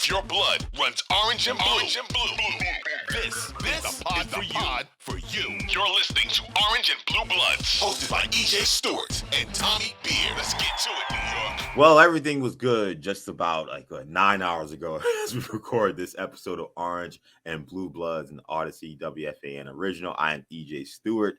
your blood runs orange and blue. This is the pod for you. You're listening to Orange and Blue Bloods, hosted by EJ Stewart and Tommy Beer. Let's get to it, New York. Well, everything was good just about 9 hours ago as we record this episode of Orange and Blue Bloods and Audacy WFAN original. I am EJ Stewart,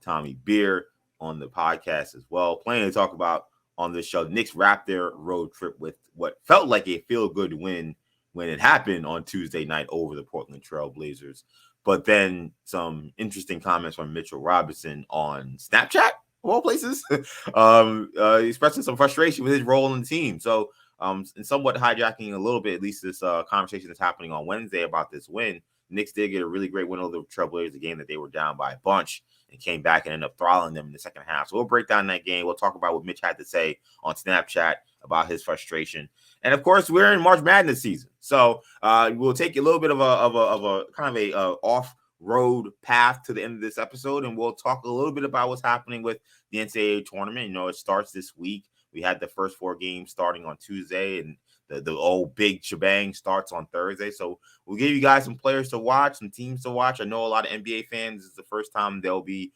Tommy Beer on the podcast as well. Plenty to talk about on this show. The Knicks wrapped their road trip with what felt like a feel-good win when it happened on Tuesday night over the Portland Trail Blazers. But then some interesting comments from Mitchell Robinson on Snapchat, of all places, expressing some frustration with his role in the team. So, and somewhat hijacking a little bit, at least this conversation that's happening on Wednesday about this win. Knicks did get a really great win over the Trailblazers, a game that they were down by a bunch and came back and ended up throttling them in the second half. So we'll break down that game. We'll talk about what Mitch had to say on Snapchat about his frustration. And of course, we're in March Madness season. So we'll take a little bit of a kind of a off-road path to the end of this episode, and we'll talk a little bit about what's happening with the NCAA tournament. You know, it starts this week. We had the first 4 games starting on Tuesday, and the old big shebang starts on Thursday. So we'll give you guys some players to watch, some teams to watch. I know a lot of NBA fans, it's the first time they'll be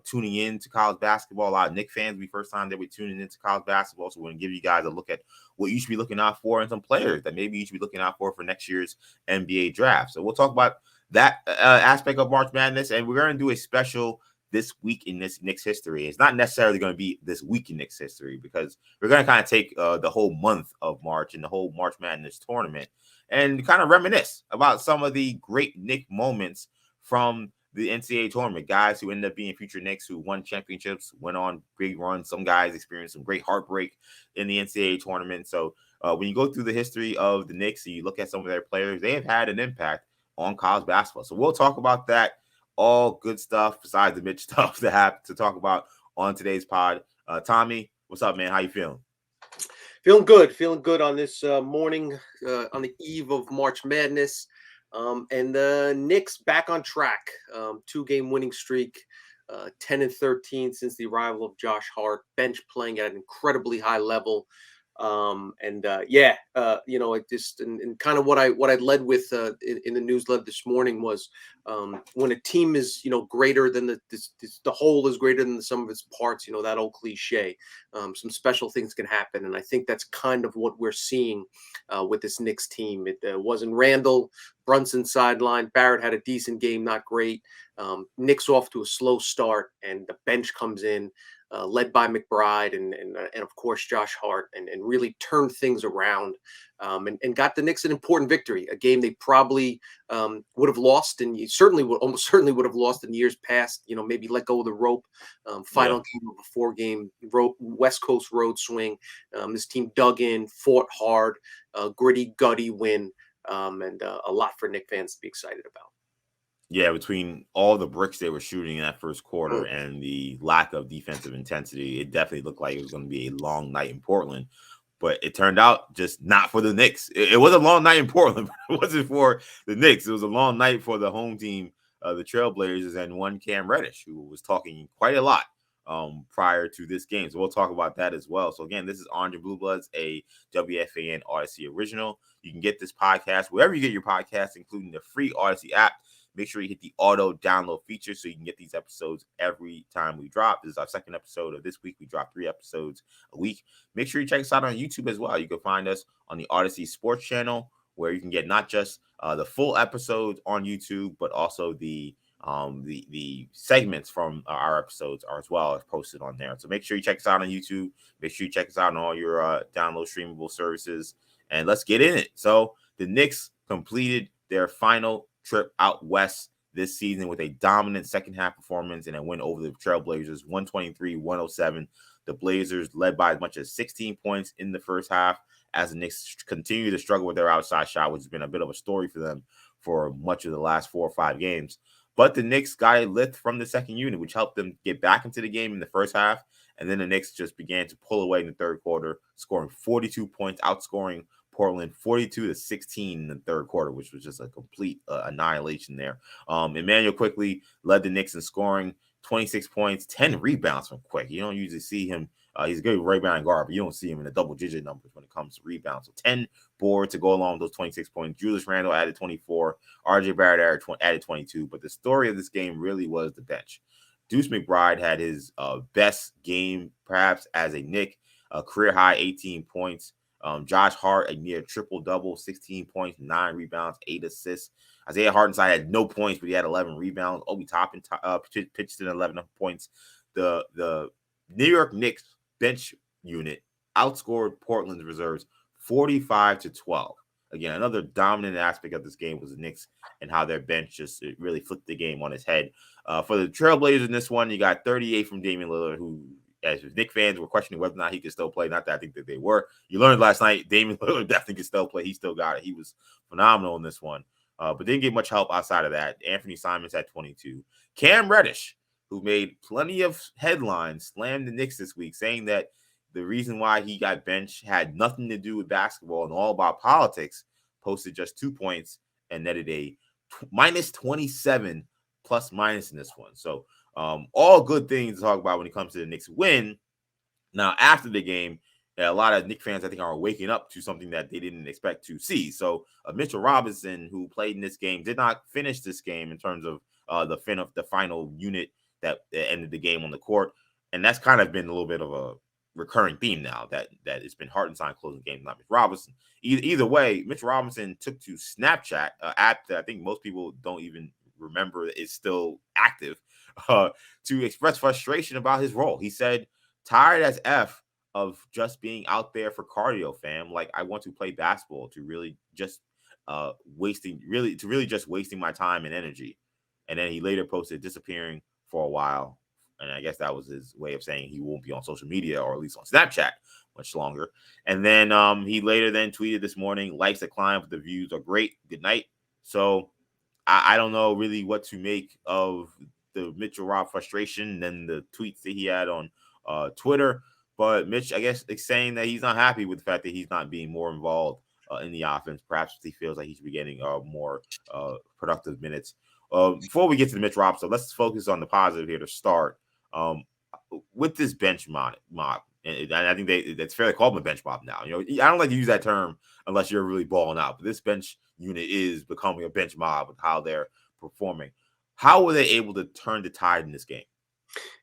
tuning in to college basketball. A lot of Knicks fans will be first time they'll be tuning into college basketball. So we're going to give you guys a look at what you should be looking out for and some players that maybe you should be looking out for next year's NBA draft. So we'll talk about that aspect of March Madness, and we're going to do a special this week in this Knicks history. It's not necessarily going to be this week in Knicks history because we're going to kind of take the whole month of March and the whole March Madness tournament and kind of reminisce about some of the great Knicks moments from the NCAA tournament. Guys who ended up being future Knicks, who won championships, went on big runs. Some guys experienced some great heartbreak in the NCAA tournament. So when you go through the history of the Knicks and you look at some of their players, they have had an impact on college basketball. So we'll talk about that. All good stuff besides the Mitch stuff to have to talk about on today's pod. Tommy, what's up, man? How you feeling? Feeling good on this morning on the eve of March Madness. And the Knicks back on track. 2-game winning streak, 10-13 since the arrival of Josh Hart. Bench playing at an incredibly high level. It just and kind of what I led with in the newsletter this morning was when a team is greater than the whole is greater than the sum of its parts. That old cliche. Some special things can happen, and I think that's kind of what we're seeing with this Knicks team. It wasn't Randall, Brunson sideline. Barrett had a decent game, not great. Knicks off to a slow start, and the bench comes in. Led by McBride and of course Josh Hart, and really turned things around and got the Knicks an important victory, a game they probably would have lost, and almost certainly would have lost in years past. Maybe let go of the rope. Final game of a 4-game West Coast road swing. This team dug in, fought hard, gritty, gutty win, and a lot for Knicks fans to be excited about. Yeah, between all the bricks they were shooting in that first quarter and the lack of defensive intensity, it definitely looked like it was going to be a long night in Portland. But it turned out just not for the Knicks. It was a long night in Portland, but it wasn't for the Knicks. It was a long night for the home team, the Trailblazers, and one Cam Reddish, who was talking quite a lot prior to this game. So we'll talk about that as well. So again, this is Orange and Blue Bloods, a WFAN Audacy original. You can get this podcast wherever you get your podcasts, including the free Audacy app. Make sure you hit the auto download feature so you can get these episodes every time we drop. This is our second episode of this week. We drop 3 episodes a week. Make sure you check us out on YouTube as well. You can find us on the Audacy Sports channel, where you can get not just the full episodes on YouTube, but also the segments from our episodes are as well as posted on there. So make sure you check us out on YouTube. Make sure you check us out on all your download streamable services, and let's get in it. So the Knicks completed their final trip out west this season with a dominant second half performance and a win over the Trailblazers, 123-107. The Blazers led by as much as 16 points in the first half as the Knicks continue to struggle with their outside shot, which has been a bit of a story for them for much of the last 4 or 5 games. But the Knicks got a lift from the second unit, which helped them get back into the game in the first half. And then the Knicks just began to pull away in the third quarter, scoring 42 points, outscoring Portland 42-16 in the third quarter, which was just a complete annihilation there. Emmanuel quickly led the Knicks in scoring, 26 points, 10 rebounds from Quick. You don't usually see him He's a good rebound guard, but you don't see him in the double-digit numbers when it comes to rebounds. So 10 boards to go along with those 26 points. Julius Randle added 24. RJ Barrett added 22. But the story of this game really was the bench. Deuce McBride had his best game, perhaps, as a Knick, a career-high 18 points. Josh Hart, a near triple-double, 16 points, 9 rebounds, 8 assists. Isaiah Hartenstein had no points, but he had 11 rebounds. Obi Toppin pitched in 11 points. The New York Knicks bench unit outscored Portland's reserves 45-12. Again, another dominant aspect of this game was the Knicks and how their bench just really flipped the game on its head. For the Trailblazers in this one, you got 38 from Damian Lillard, who, as Knicks fans, were questioning whether or not he could still play. Not that I think that they were. You learned last night, Damian Lillard definitely could still play. He still got it. He was phenomenal in this one, but didn't get much help outside of that. Anthony Simons had 22. Cam Reddish, who made plenty of headlines, slammed the Knicks this week, saying that the reason why he got benched had nothing to do with basketball and all about politics, posted just 2 points and netted a minus 27 plus minus in this one. So all good things to talk about when it comes to the Knicks win. Now, after the game, a lot of Knicks fans, I think, are waking up to something that they didn't expect to see. So Mitchell Robinson, who played in this game, did not finish this game in terms of the final unit that ended the game on the court. And that's kind of been a little bit of a recurring theme now that it's been Hartenstein closing games, not Mitch Robinson. Either way, Mitch Robinson took to Snapchat, app that I think most people don't even remember is still active, to express frustration about his role. He said, "Tired as F of just being out there for cardio, fam. Like, I want to play basketball to really just wasting my time and energy." And then he later posted disappearing for a while. And I guess that was his way of saying he won't be on social media, or at least on Snapchat, much longer. And then he later then tweeted this morning, "Likes the climb, but the views are great. Good night." So I don't know really what to make of the Mitchell Rob frustration and the tweets that he had on Twitter. But Mitch, I guess, is saying that he's not happy with the fact that he's not being more involved in the offense. Perhaps he feels like he should be getting more productive minutes. Before we get to the Mitch Rob stuff, let's focus on the positive here to start. With this bench mob, and I think that's fairly called a bench mob now. You know, I don't like to use that term unless you're really balling out, but this bench unit is becoming a bench mob with how they're performing. How were they able to turn the tide in this game?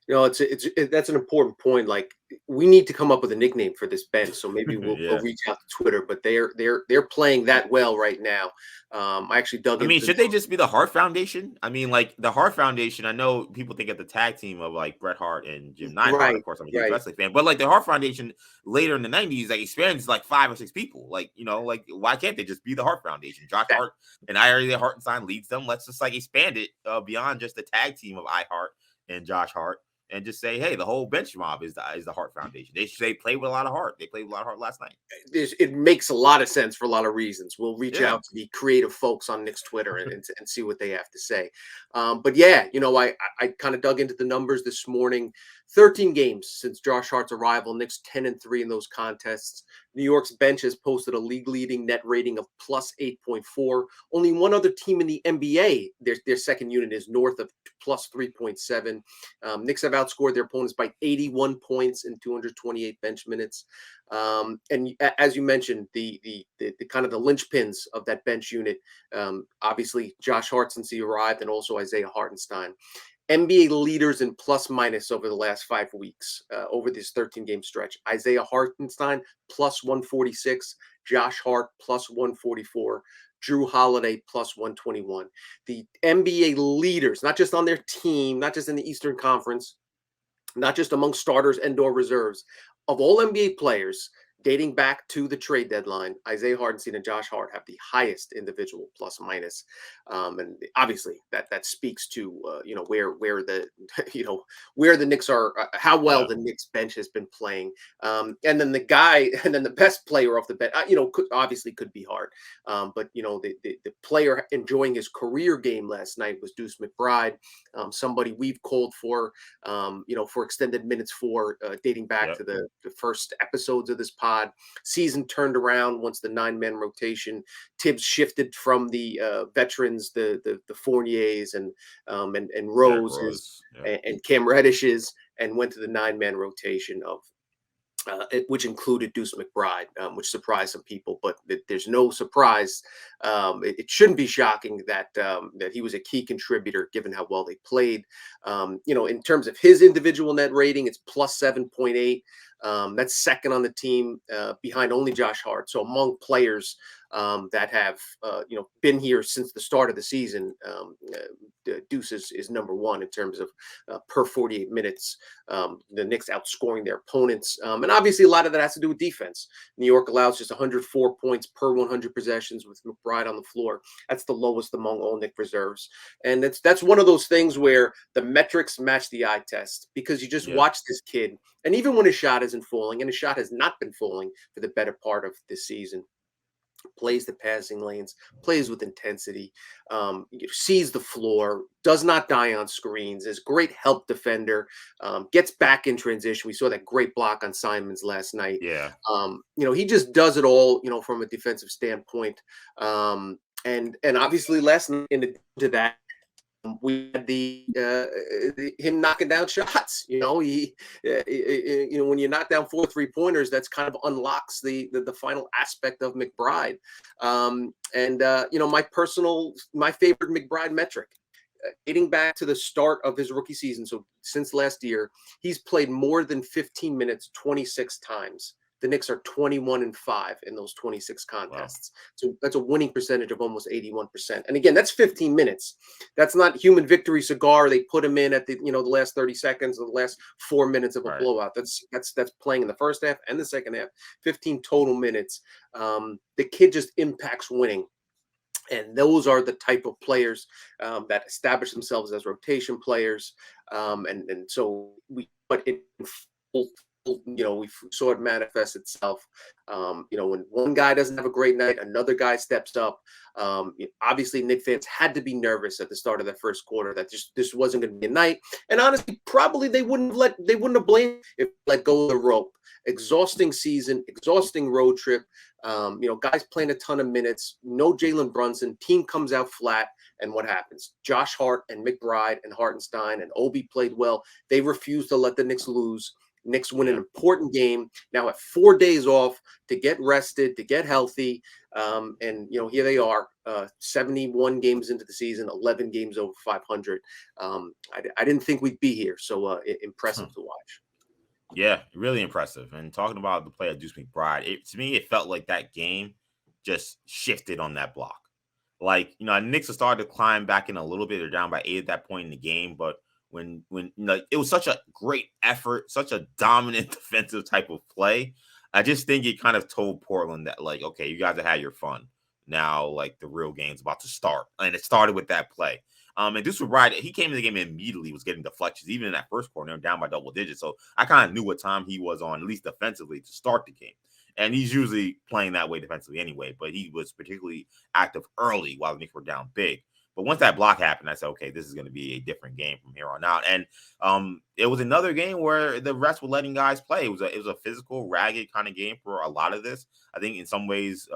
You know, that's an important point. Like, we need to come up with a nickname for this bench, so maybe we'll reach out to Twitter. But they're playing that well right now. I actually dug. I mean, should they just be the Hart Foundation? I mean, like the Hart Foundation. I know people think of the tag team of like Bret Hart and Jim Neidhart. Right, of course, I'm a huge wrestling fan, but like the Hart Foundation later in the '90s, like expanded like 5 or 6 people. Like, you know, like why can't they just be the Hart Foundation? Josh Hart and Isaiah Hartenstein leads them. Let's just like expand it beyond just the tag team of Hart and Josh Hart. And just say, hey, the whole bench mob is the Hart Foundation. They play with a lot of heart. They played with a lot of heart last night. It makes a lot of sense for a lot of reasons. We'll reach out to the creative folks on Knicks Twitter and see what they have to say. But yeah, you know, I kind of dug into the numbers this morning. 13 games since Josh Hart's arrival. Knicks 10-3 in those contests. New York's bench has posted a league-leading net rating of plus 8.4. Only one other team in the NBA, their second unit is north of plus 3.7. Knicks have outscored their opponents by 81 points in 228 bench minutes. And as you mentioned, the kind of the linchpins of that bench unit, obviously Josh Hart since he arrived, and also Isaiah Hartenstein. NBA leaders in plus minus over the last 5 weeks, over this 13-game stretch. Isaiah Hartenstein plus 146, Josh Hart plus 144, Drew Holiday plus 121. The NBA leaders, not just on their team, not just in the Eastern Conference, not just among starters and/or reserves, of all NBA players dating back to the trade deadline, Isaiah Hartenstein and Josh Hart have the highest individual plus minus, and obviously that speaks to you know where the where the Knicks are, how well the Knicks bench has been playing, and then the best player off the bench, could be Hart, but you know the player enjoying his career game last night was Deuce McBride, somebody we've called for for extended minutes for dating back to the first episodes of this pod. Season turned around once the 9-man rotation. Tibbs shifted from the veterans, the Fourniers and Roses and Cam Reddishes, and went to the 9-man rotation of which included Deuce McBride, which surprised some people. But there's no surprise. It shouldn't be shocking that that he was a key contributor, given how well they played. In terms of his individual net rating, it's plus 7.8. That's second on the team, behind only Josh Hart. So among players that have been here since the start of the season, Deuce is number one in terms of per 48 minutes. The Knicks outscoring their opponents, and obviously a lot of that has to do with defense. New York allows just 104 points per 100 possessions with McBride on the floor. That's the lowest among all Knick reserves, and that's one of those things where the metrics match the eye test, because you just watch this kid, and even when his shot isn't falling, and his shot has not been falling for the better part of this season, plays the passing lanes, plays with intensity, sees the floor, does not die on screens, is a great help defender, gets back in transition. We saw that great block on Simons last night. Yeah. He just does it all, from a defensive standpoint. And obviously last night, in addition to that, we had him knocking down shots. When you knock down 4 3-pointers, that's kind of unlocks the final aspect of McBride. My favorite McBride metric, dating back to the start of his rookie season, so since last year, he's played more than 15 minutes 26 times. The Knicks are 21-5 in those 26 contests. Wow. So that's a winning percentage of almost 81%. And again, that's 15 minutes. That's not human victory cigar. They put him in at the last 30 seconds or the last 4 minutes of a blowout. That's playing in the first half and the second half. 15 total minutes. The kid just impacts winning. And those are the type of players that establish themselves as rotation players. And so we put in full. We saw it manifest itself. When one guy doesn't have a great night, another guy steps up. Obviously, Knicks fans had to be nervous at the start of that first quarter that this wasn't going to be a night. And honestly, probably they wouldn't have blamed if they let go of the rope. Exhausting season, exhausting road trip. Guys playing a ton of minutes. No Jalen Brunson. Team comes out flat. And what happens? Josh Hart and McBride and Hartenstein and Obi played well. They refused to let the Knicks lose. Knicks win an important game. Now at 4 days off to get rested, to get healthy. Here they are, 71 games into the season, 11 games over 500. I didn't think we'd be here. So impressive to watch. Yeah, really impressive. And talking about the play of Deuce McBride, to me, it felt like that game just shifted on that block. Like, Knicks have started to climb back in a little bit. They're down by 8 at that point in the game, but when it was such a great effort, such a dominant defensive type of play, I just think it kind of told Portland that, like, okay, you guys have had your fun. Now, like, the real game's about to start. And it started with that play. And Deuce McBride, he came in the game and immediately was getting deflections. Even in that first quarter, they were down by double digits. So I kind of knew what time he was on, at least defensively, to start the game. And he's usually playing that way defensively anyway, but he was particularly active early while the Knicks were down big. But once that block happened, I said, okay, this is going to be a different game from here on out. And it was another game where the refs were letting guys play. It was a physical, ragged kind of game for a lot of this. I think in some ways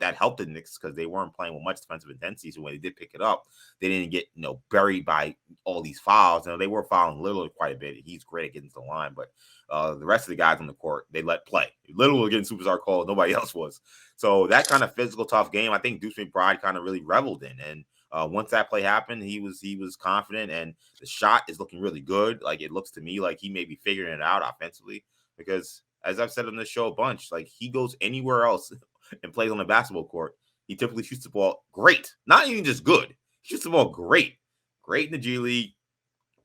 that helped the Knicks because they weren't playing with much defensive intensity. So when they did pick it up, they didn't get buried by all these fouls. They were fouling Lillard quite a bit. He's great at getting to the line, but the rest of the guys on the court, they let play. Lillard was getting superstar calls. Nobody else was. So that kind of physical, tough game, I think Deuce McBride kind of really reveled in. And once that play happened, he was confident, and the shot is looking really good. Like, it looks to me like he may be figuring it out offensively because, as I've said on this show a bunch, like, he goes anywhere else and plays on the basketball court, he typically shoots the ball great. Not even just good. He shoots the ball great. Great in the G League,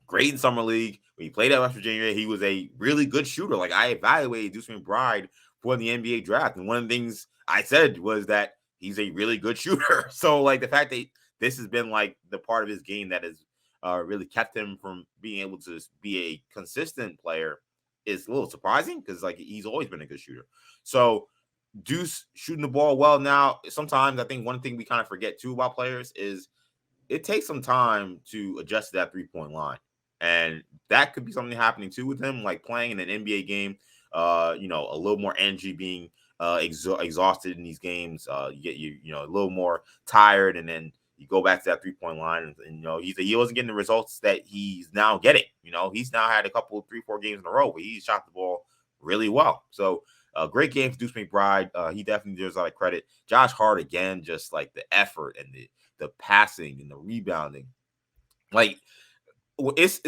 great in Summer League. When he played at West Virginia, he was a really good shooter. Like, I evaluated Deuce McBride for the NBA draft, and one of the things I said was that he's a really good shooter. So, like, the fact that this has been, like, the part of his game that has really kept him from being able to be a consistent player is a little surprising because, like, he's always been a good shooter. So Deuce shooting the ball well now. Sometimes I think one thing we kind of forget too about players is it takes some time to adjust to that 3-point line. And that could be something happening too with him, like playing in an NBA game, a little more energy, being exhausted in these games. You get a little more tired, and then you go back to that 3-point line, and he wasn't getting the results that he's now getting. He's now had a couple of 3-4 games in a row where he shot the ball really well. So great game for Deuce McBride. He definitely deserves a lot of credit. Josh Hart again, just like the effort and the passing and the rebounding. Like it's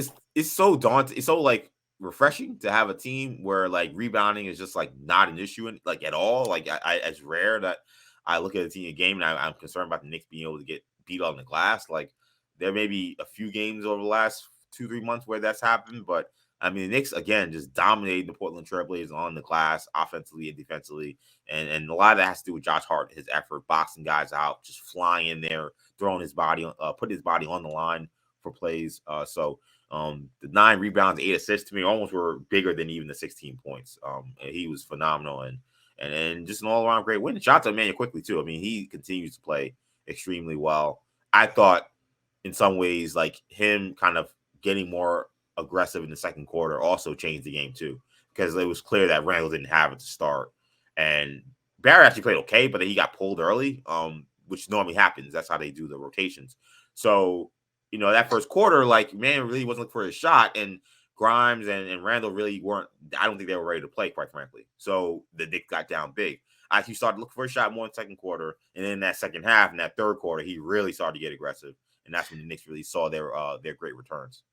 so daunting. It's so like refreshing to have a team where like rebounding is just like not an issue in, like at all. Like it's rare that I look at a team game and I'm concerned about the Knicks being able to get beat on the glass. Like there may be a few games over the last 2-3 months where that's happened, but I mean the Knicks again just dominated the Portland Trailblazers on the glass, offensively and defensively, and a lot of that has to do with Josh Hart, his effort, boxing guys out, just flying in there, throwing his body, putting his body on the line for plays. So the 9 rebounds, 8 assists to me almost were bigger than even the 16 points. He was phenomenal and just an all around great win. Shout out to Emmanuel quickly too. I mean, he continues to play extremely well. I thought in some ways like him kind of getting more aggressive in the second quarter also changed the game too, because it was clear that Randall didn't have it to start. And Barrett actually played okay, but then he got pulled early, which normally happens. That's how they do the rotations. So that first quarter, like, man, really wasn't looking for his shot. And Grimes and Randall really weren't, I don't think they were ready to play, quite frankly. So the Knicks got down big. I actually started looking for a shot more in the second quarter. And then that second half, in that third quarter, he really started to get aggressive. And that's when the Knicks really saw their great returns.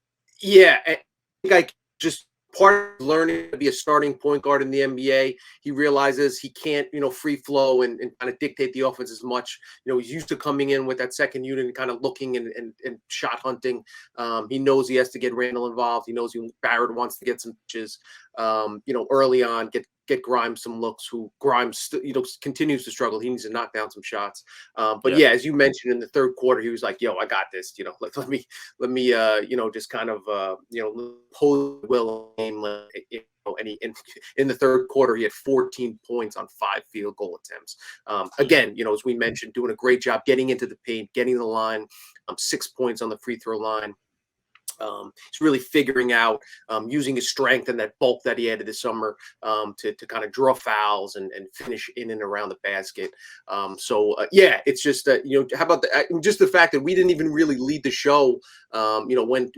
Yeah. I think I just part of learning to be a starting point guard in the NBA, he realizes he can't, free flow and kind of dictate the offense as much. He's used to coming in with that second unit and kind of looking and shot hunting. He knows he has to get Randall involved. He knows Barrett wants to get some pitches, early on, get Grimes some looks, who Grimes, continues to struggle. He needs to knock down some shots. But as you mentioned in the third quarter, he was like, yo, I got this, let me, just kind of, pose will game. And in the third quarter, he had 14 points on 5 field goal attempts. Again, as we mentioned, doing a great job getting into the paint, getting the line, 6 points on the free throw line. He's really figuring out using his strength and that bulk that he had this summer to kind of draw fouls and finish in and around the basket. It's just how about just the fact that we didn't even really lead the show. When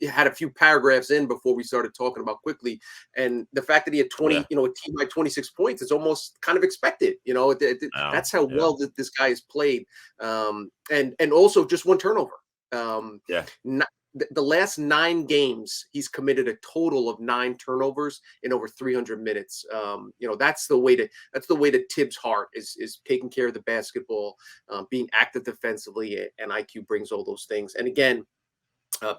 had a few paragraphs in before we started talking about quickly, and the fact that he had 20, a team by 26 points, it's almost kind of expected. That's how well that this guy has played, and also just 1 turnover. The last 9 games, he's committed a total of 9 turnovers in over 300 minutes. That's the way to Tibbs' heart is taking care of the basketball, being active defensively, and IQ brings all those things. And again,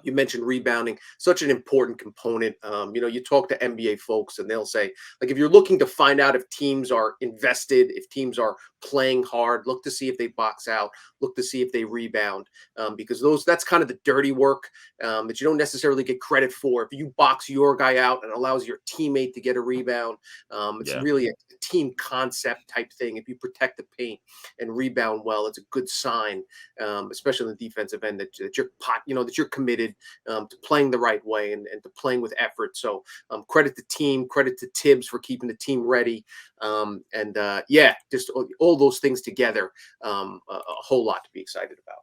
you mentioned rebounding, such an important component. You talk to NBA folks and they'll say, like, if you're looking to find out if teams are invested, if teams are playing hard, look to see if they box out, look to see if they rebound, because that's kind of the dirty work that you don't necessarily get credit for. If you box your guy out and allows your teammate to get a rebound, it's really a team concept type thing. If you protect the paint and rebound well, it's a good sign, especially on the defensive end, that you're committed to playing the right way and to playing with effort. So credit the team, credit to Tibbs for keeping the team ready. Just all those things together, a whole lot to be excited about.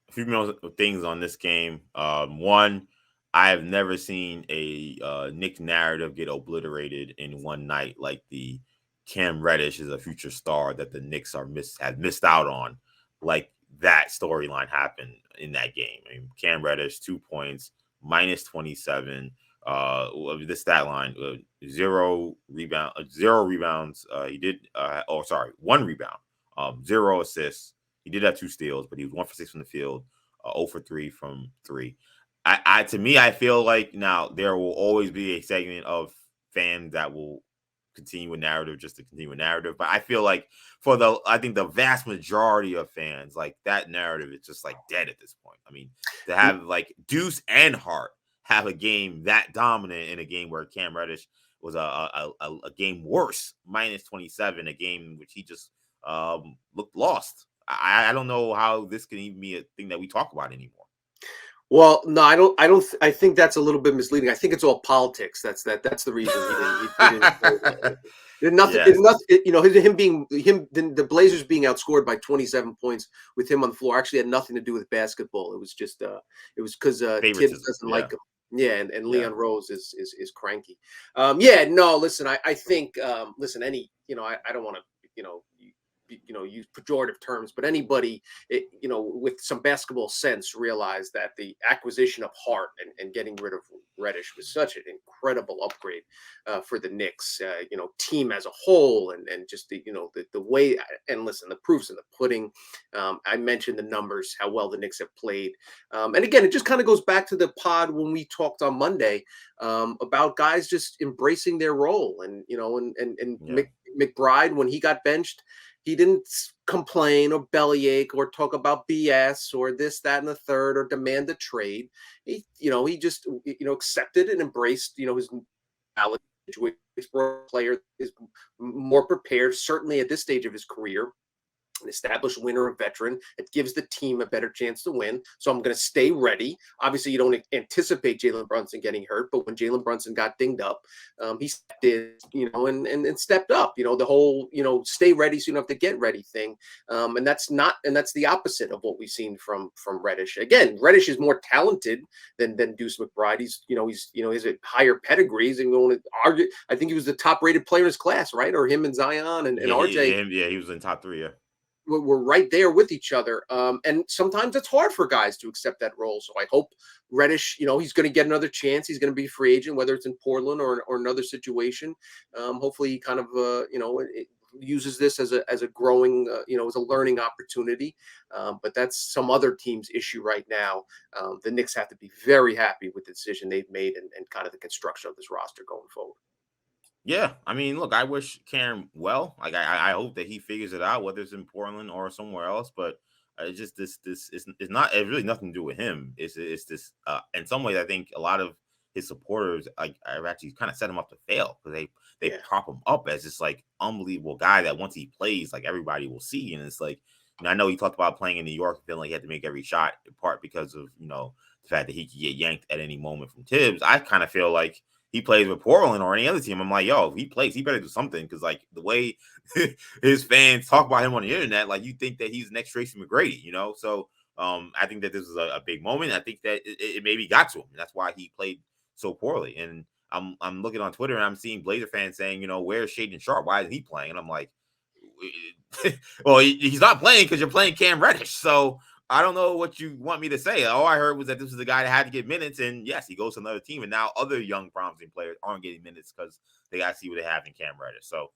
A few more things on this game. One, I have never seen a Knicks narrative get obliterated in one night like the Cam Reddish is a future star that the Knicks have missed out on. Like that storyline happened in that game. I mean, Cam Reddish, 2 points, minus 27. This stat line, 0 rebounds. He did. 1 rebound. 0 assists. He did have 2 steals, but he was 1 for 6 from the field, 0 for 3 from 3. To me, I feel like now there will always be a segment of fans that will continue a narrative just to continue a narrative. But I feel like I think the vast majority of fans, like that narrative is just like dead at this point. I mean, to have like Deuce and Hart have a game that dominant in a game where Cam Reddish was a game worse, minus 27, a game in which he just looked lost. I don't know how this can even be a thing that we talk about anymore. Well, no, I don't. I think that's a little bit misleading. I think it's all politics. That's the reason he didn't. The Blazers being outscored by 27 points with him on the floor actually had nothing to do with basketball. It was just, it was because Tibbs doesn't like him. Yeah, and Yeah. Leon Rose is cranky. Yeah, no, listen, I think listen, I don't want to, use pejorative terms, but anybody, with some basketball sense realize that the acquisition of Hart and getting rid of Reddish was such an incredible upgrade for the Knicks, team as a whole, and just the way. And listen, the proof's in the pudding. I mentioned the numbers, how well the Knicks have played, and again, it just kind of goes back to the pod when we talked on Monday about guys just embracing their role, and Yeah. McBride, when he got benched, he didn't complain or bellyache or talk about BS or this, that, and the third, or demand a trade. He just, accepted and embraced, his knowledge, which player is more prepared, certainly at this stage of his career, an established winner, a veteran. It gives the team a better chance to win. So I'm going to stay ready. Obviously, you don't anticipate Jalen Brunson getting hurt, but when Jalen Brunson got dinged up, he stepped in, and stepped up. The whole, stay ready so you don't have to get ready thing. And that's the opposite of what we've seen from Reddish. Again, Reddish is more talented than Deuce McBride. He's a higher pedigree. He's going to argue. I think he was the top rated player in his class, right? Or him and Zion and RJ. He was in top 3. Yeah. We're right there with each other. And sometimes it's hard for guys to accept that role. So I hope Reddish, he's going to get another chance. He's going to be a free agent, whether it's in Portland or another situation. Hopefully he kind of, uses this as a growing, as a learning opportunity. But that's some other team's issue right now. The Knicks have to be very happy with the decision they've made and kind of the construction of this roster going forward. Yeah, I mean, look, I wish Cam well. Like, I hope that he figures it out, whether it's in Portland or somewhere else. But it's just this is not. It's really nothing to do with him. It's this. In some ways, I think a lot of his supporters have actually kind of set him up to fail because they prop him up as this like unbelievable guy that once he plays, like everybody will see. And it's like, I know he talked about playing in New York, feeling like he had to make every shot, in part because of the fact that he could get yanked at any moment from Tibbs. I kind of feel like he plays with Portland or any other team, I'm like, yo, if he plays, he better do something. Because, like, the way his fans talk about him on the internet, like, you think that he's the next Tracy McGrady, So I think that this is a big moment. I think that it maybe got to him. And that's why he played so poorly. And I'm looking on Twitter and I'm seeing Blazer fans saying, where's Shaedon Sharpe? Why isn't he playing? And I'm like, well, he's not playing because you're playing Cam Reddish. So I don't know what you want me to say. All I heard was that this was the guy that had to get minutes, and yes, he goes to another team, and now other young promising players aren't getting minutes because they got to see what they have in Cam Reddish. So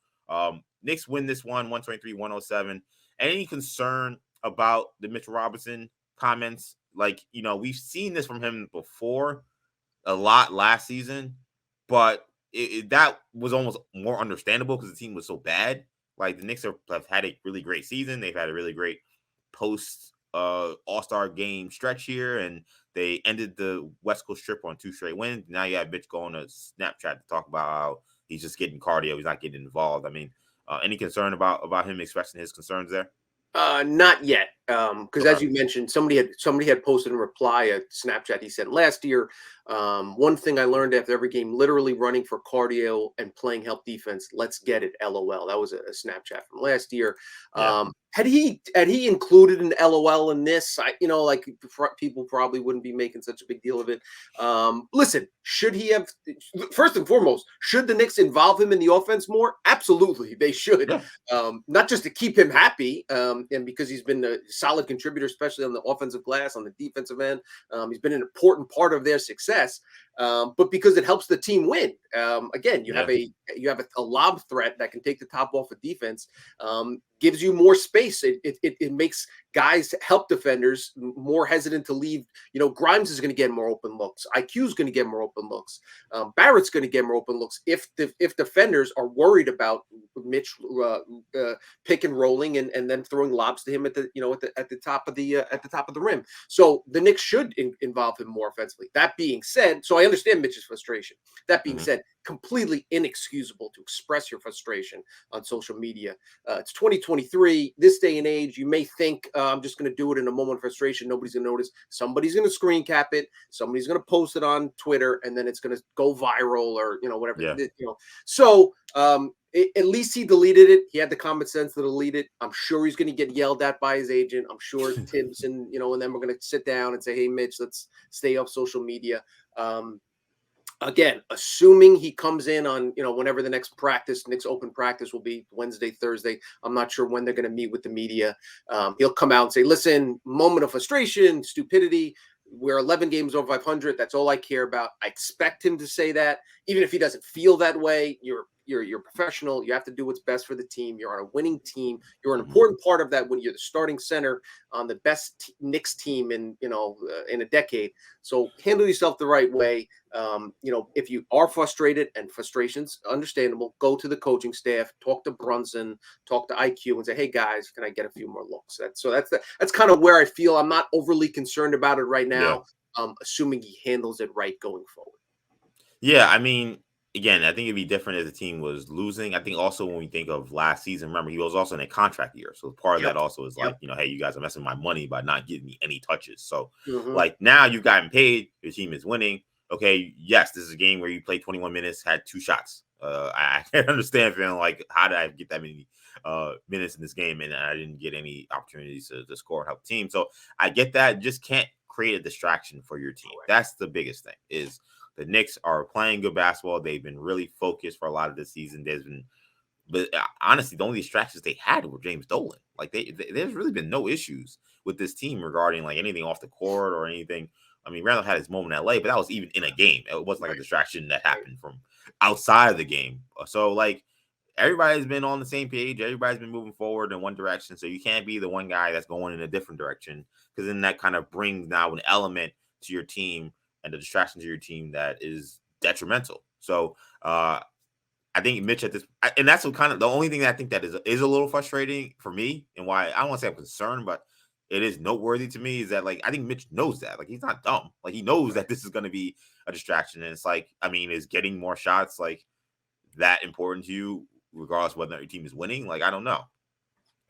Knicks win this one, 123-107. Any concern about the Mitchell Robinson comments? Like, we've seen this from him before a lot last season, but that was almost more understandable because the team was so bad. Like, the Knicks have had a really great season. They've had a really great post all-star game stretch here, and they ended the West Coast trip on 2 straight wins. Now you have Mitch going to Snapchat to talk about how he's just getting cardio, he's not getting involved. I mean, any concern about him expressing his concerns there? Not yet, because as you mentioned, somebody had posted in reply a Snapchat he sent last year. One thing I learned after every game, literally running for cardio and playing help defense. Let's get it, LOL. That was a Snapchat from last year. Yeah. Had he included an LOL in this, people probably wouldn't be making such a big deal of it. Listen, should he have? First and foremost, should the Knicks involve him in the offense more? Absolutely, they should. Yeah. Not just to keep him happy, and because he's been a solid contributor, especially on the offensive glass, on the defensive end. He's been an important part of their success. But because it helps the team win. Again, you have a lob threat that can take the top off of defense, gives you more space. It makes guys, help defenders, more hesitant to leave. Grimes is going to get more open looks. IQ is going to get more open looks. Barrett's going to get more open looks if defenders are worried about Mitch pick and rolling and then throwing lobs to him at the top of the rim. So the Knicks should involve him more offensively. That being said, so I understand Mitch's frustration. That being said, completely inexcusable to express your frustration on social media. It's 2023. This day and age, you may think I'm just going to do it in a moment of frustration. Nobody's going to notice. Somebody's going to screen cap it. Somebody's going to post it on Twitter, and then it's going to go viral or whatever. Yeah. So at least he deleted it. He had the common sense to delete it. I'm sure he's going to get yelled at by his agent. I'm sure Tibbs and then we're going to sit down and say, hey, Mitch, let's stay off social media. Again, assuming he comes in on, whenever the next open practice will be, Wednesday, Thursday. I'm not sure when they're going to meet with the media. He'll come out and say, listen, moment of frustration, stupidity. We're 11 games over 500. That's all I care about. I expect him to say that. Even if he doesn't feel that way, you're professional. You have to do what's best for the team. You're on a winning team. You're an important part of that when you're the starting center on the best Knicks team in a decade. So handle yourself the right way. If you are frustrated, and frustration's understandable, go to the coaching staff, talk to Brunson, talk to IQ, and say, "Hey guys, can I get a few more looks?" That's kind of where I feel I'm not overly concerned about it right now. Assuming he handles it right going forward. Yeah, I mean, again, I think it'd be different if the team was losing. I think also when we think of last season, remember he was also in a contract year, so part of that also is like, hey, you guys are messing with my money by not giving me any touches. So like now you've gotten paid, your team is winning. Okay, yes, this is a game where you played 21 minutes, had 2 shots. I can't understand feeling like, how did I get that many minutes in this game and I didn't get any opportunities to score and help the team. So I get that. Just can't create a distraction for your team. That's the biggest thing. Is the Knicks are playing good basketball. They've been really focused for a lot of this season. But honestly, the only distractions they had were James Dolan. Like there's really been no issues with this team regarding like anything off the court or anything. I mean, Randall had his moment in LA, but that was even in a game. It wasn't like a distraction that happened from outside of the game. So like everybody's been on the same page. Everybody's been moving forward in one direction. So you can't be the one guy that's going in a different direction, because then that kind of brings now an element to your team and the distraction to your team that is detrimental. So I think Mitch at this, and that's what kind of the only thing that I think that is a little frustrating for me, and why I don't want to say I'm concerned, but it is noteworthy to me, is that like I think Mitch knows that, like he's not dumb, like he knows that this is going to be a distraction, and it's like, I mean, is getting more shots like that important to you, regardless of whether your team is winning? Like I don't know.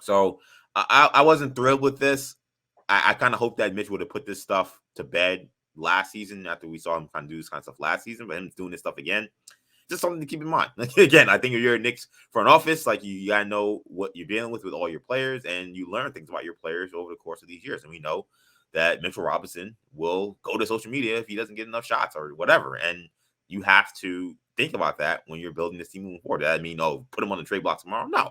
So I wasn't thrilled with this. I kind of hope that Mitch would have put this stuff to bed last season after we saw him kind of do this kind of stuff last season, but him doing this stuff again, just something to keep in mind. Like, again, I think if you're a Knicks front office, like you gotta know what you're dealing with all your players, and you learn things about your players over the course of these years. And we know that Mitchell Robinson will go to social media if he doesn't get enough shots or whatever, and you have to think about that when you're building this team moving forward. That mean, put him on the trade block tomorrow? No,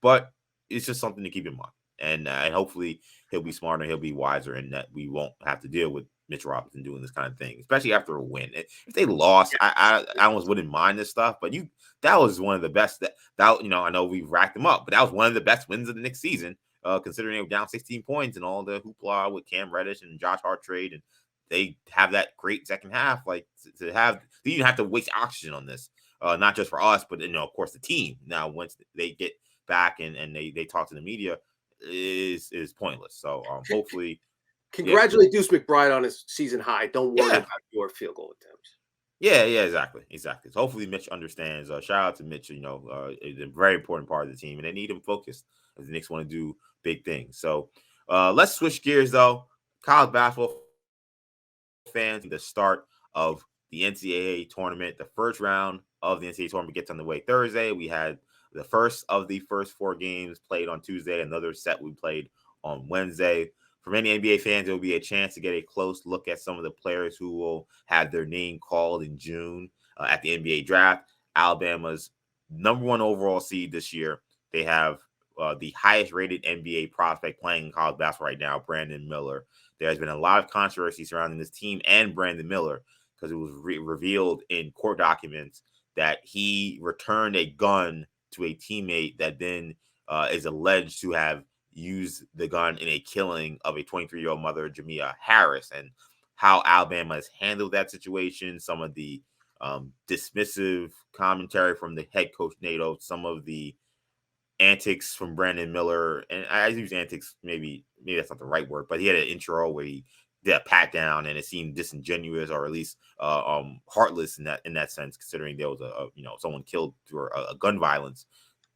but it's just something to keep in mind, and hopefully he'll be smarter, he'll be wiser, and that we won't have to deal with Mitch Robinson doing this kind of thing, especially after a win. If they lost, I almost wouldn't mind this stuff, but that was one of the best that I know we've racked them up, but that was one of the best wins of the next season, considering they were down 16 points and all the hoopla with Cam Reddish and Josh Hart trade, and they have that great second half. Like to have, you didn't have to waste oxygen on this, not just for us, but of course the team. Now once they get back and they talk to the media, is pointless. So hopefully. Congratulate Deuce McBride on his season high. Don't worry about your field goal attempts. Yeah, exactly. So hopefully Mitch understands. Shout out to Mitch. Is a very important part of the team, and they need him focused as the Knicks want to do big things. So let's switch gears though. College basketball fans, the start of the NCAA tournament. The first round of the NCAA tournament gets underway Thursday. We had the first of the first 4 games played on Tuesday. Another set we played on Wednesday. For many NBA fans, it will be a chance to get a close look at some of the players who will have their name called in June at the NBA draft. Alabama's #1 overall seed this year. They have the highest rated NBA prospect playing in college basketball right now, Brandon Miller. There's been a lot of controversy surrounding this team and Brandon Miller, because it was revealed in court documents that he returned a gun to a teammate that then is alleged to have used the gun in a killing of a 23-year-old mother, Jamia Harris, and how Alabama has handled that situation. Some of the dismissive commentary from the head coach, Nato, some of the antics from Brandon Miller, and I use antics, maybe that's not the right word, but he had an intro where he did a pat down and it seemed disingenuous, or at least heartless in that sense, considering there was someone killed through a gun violence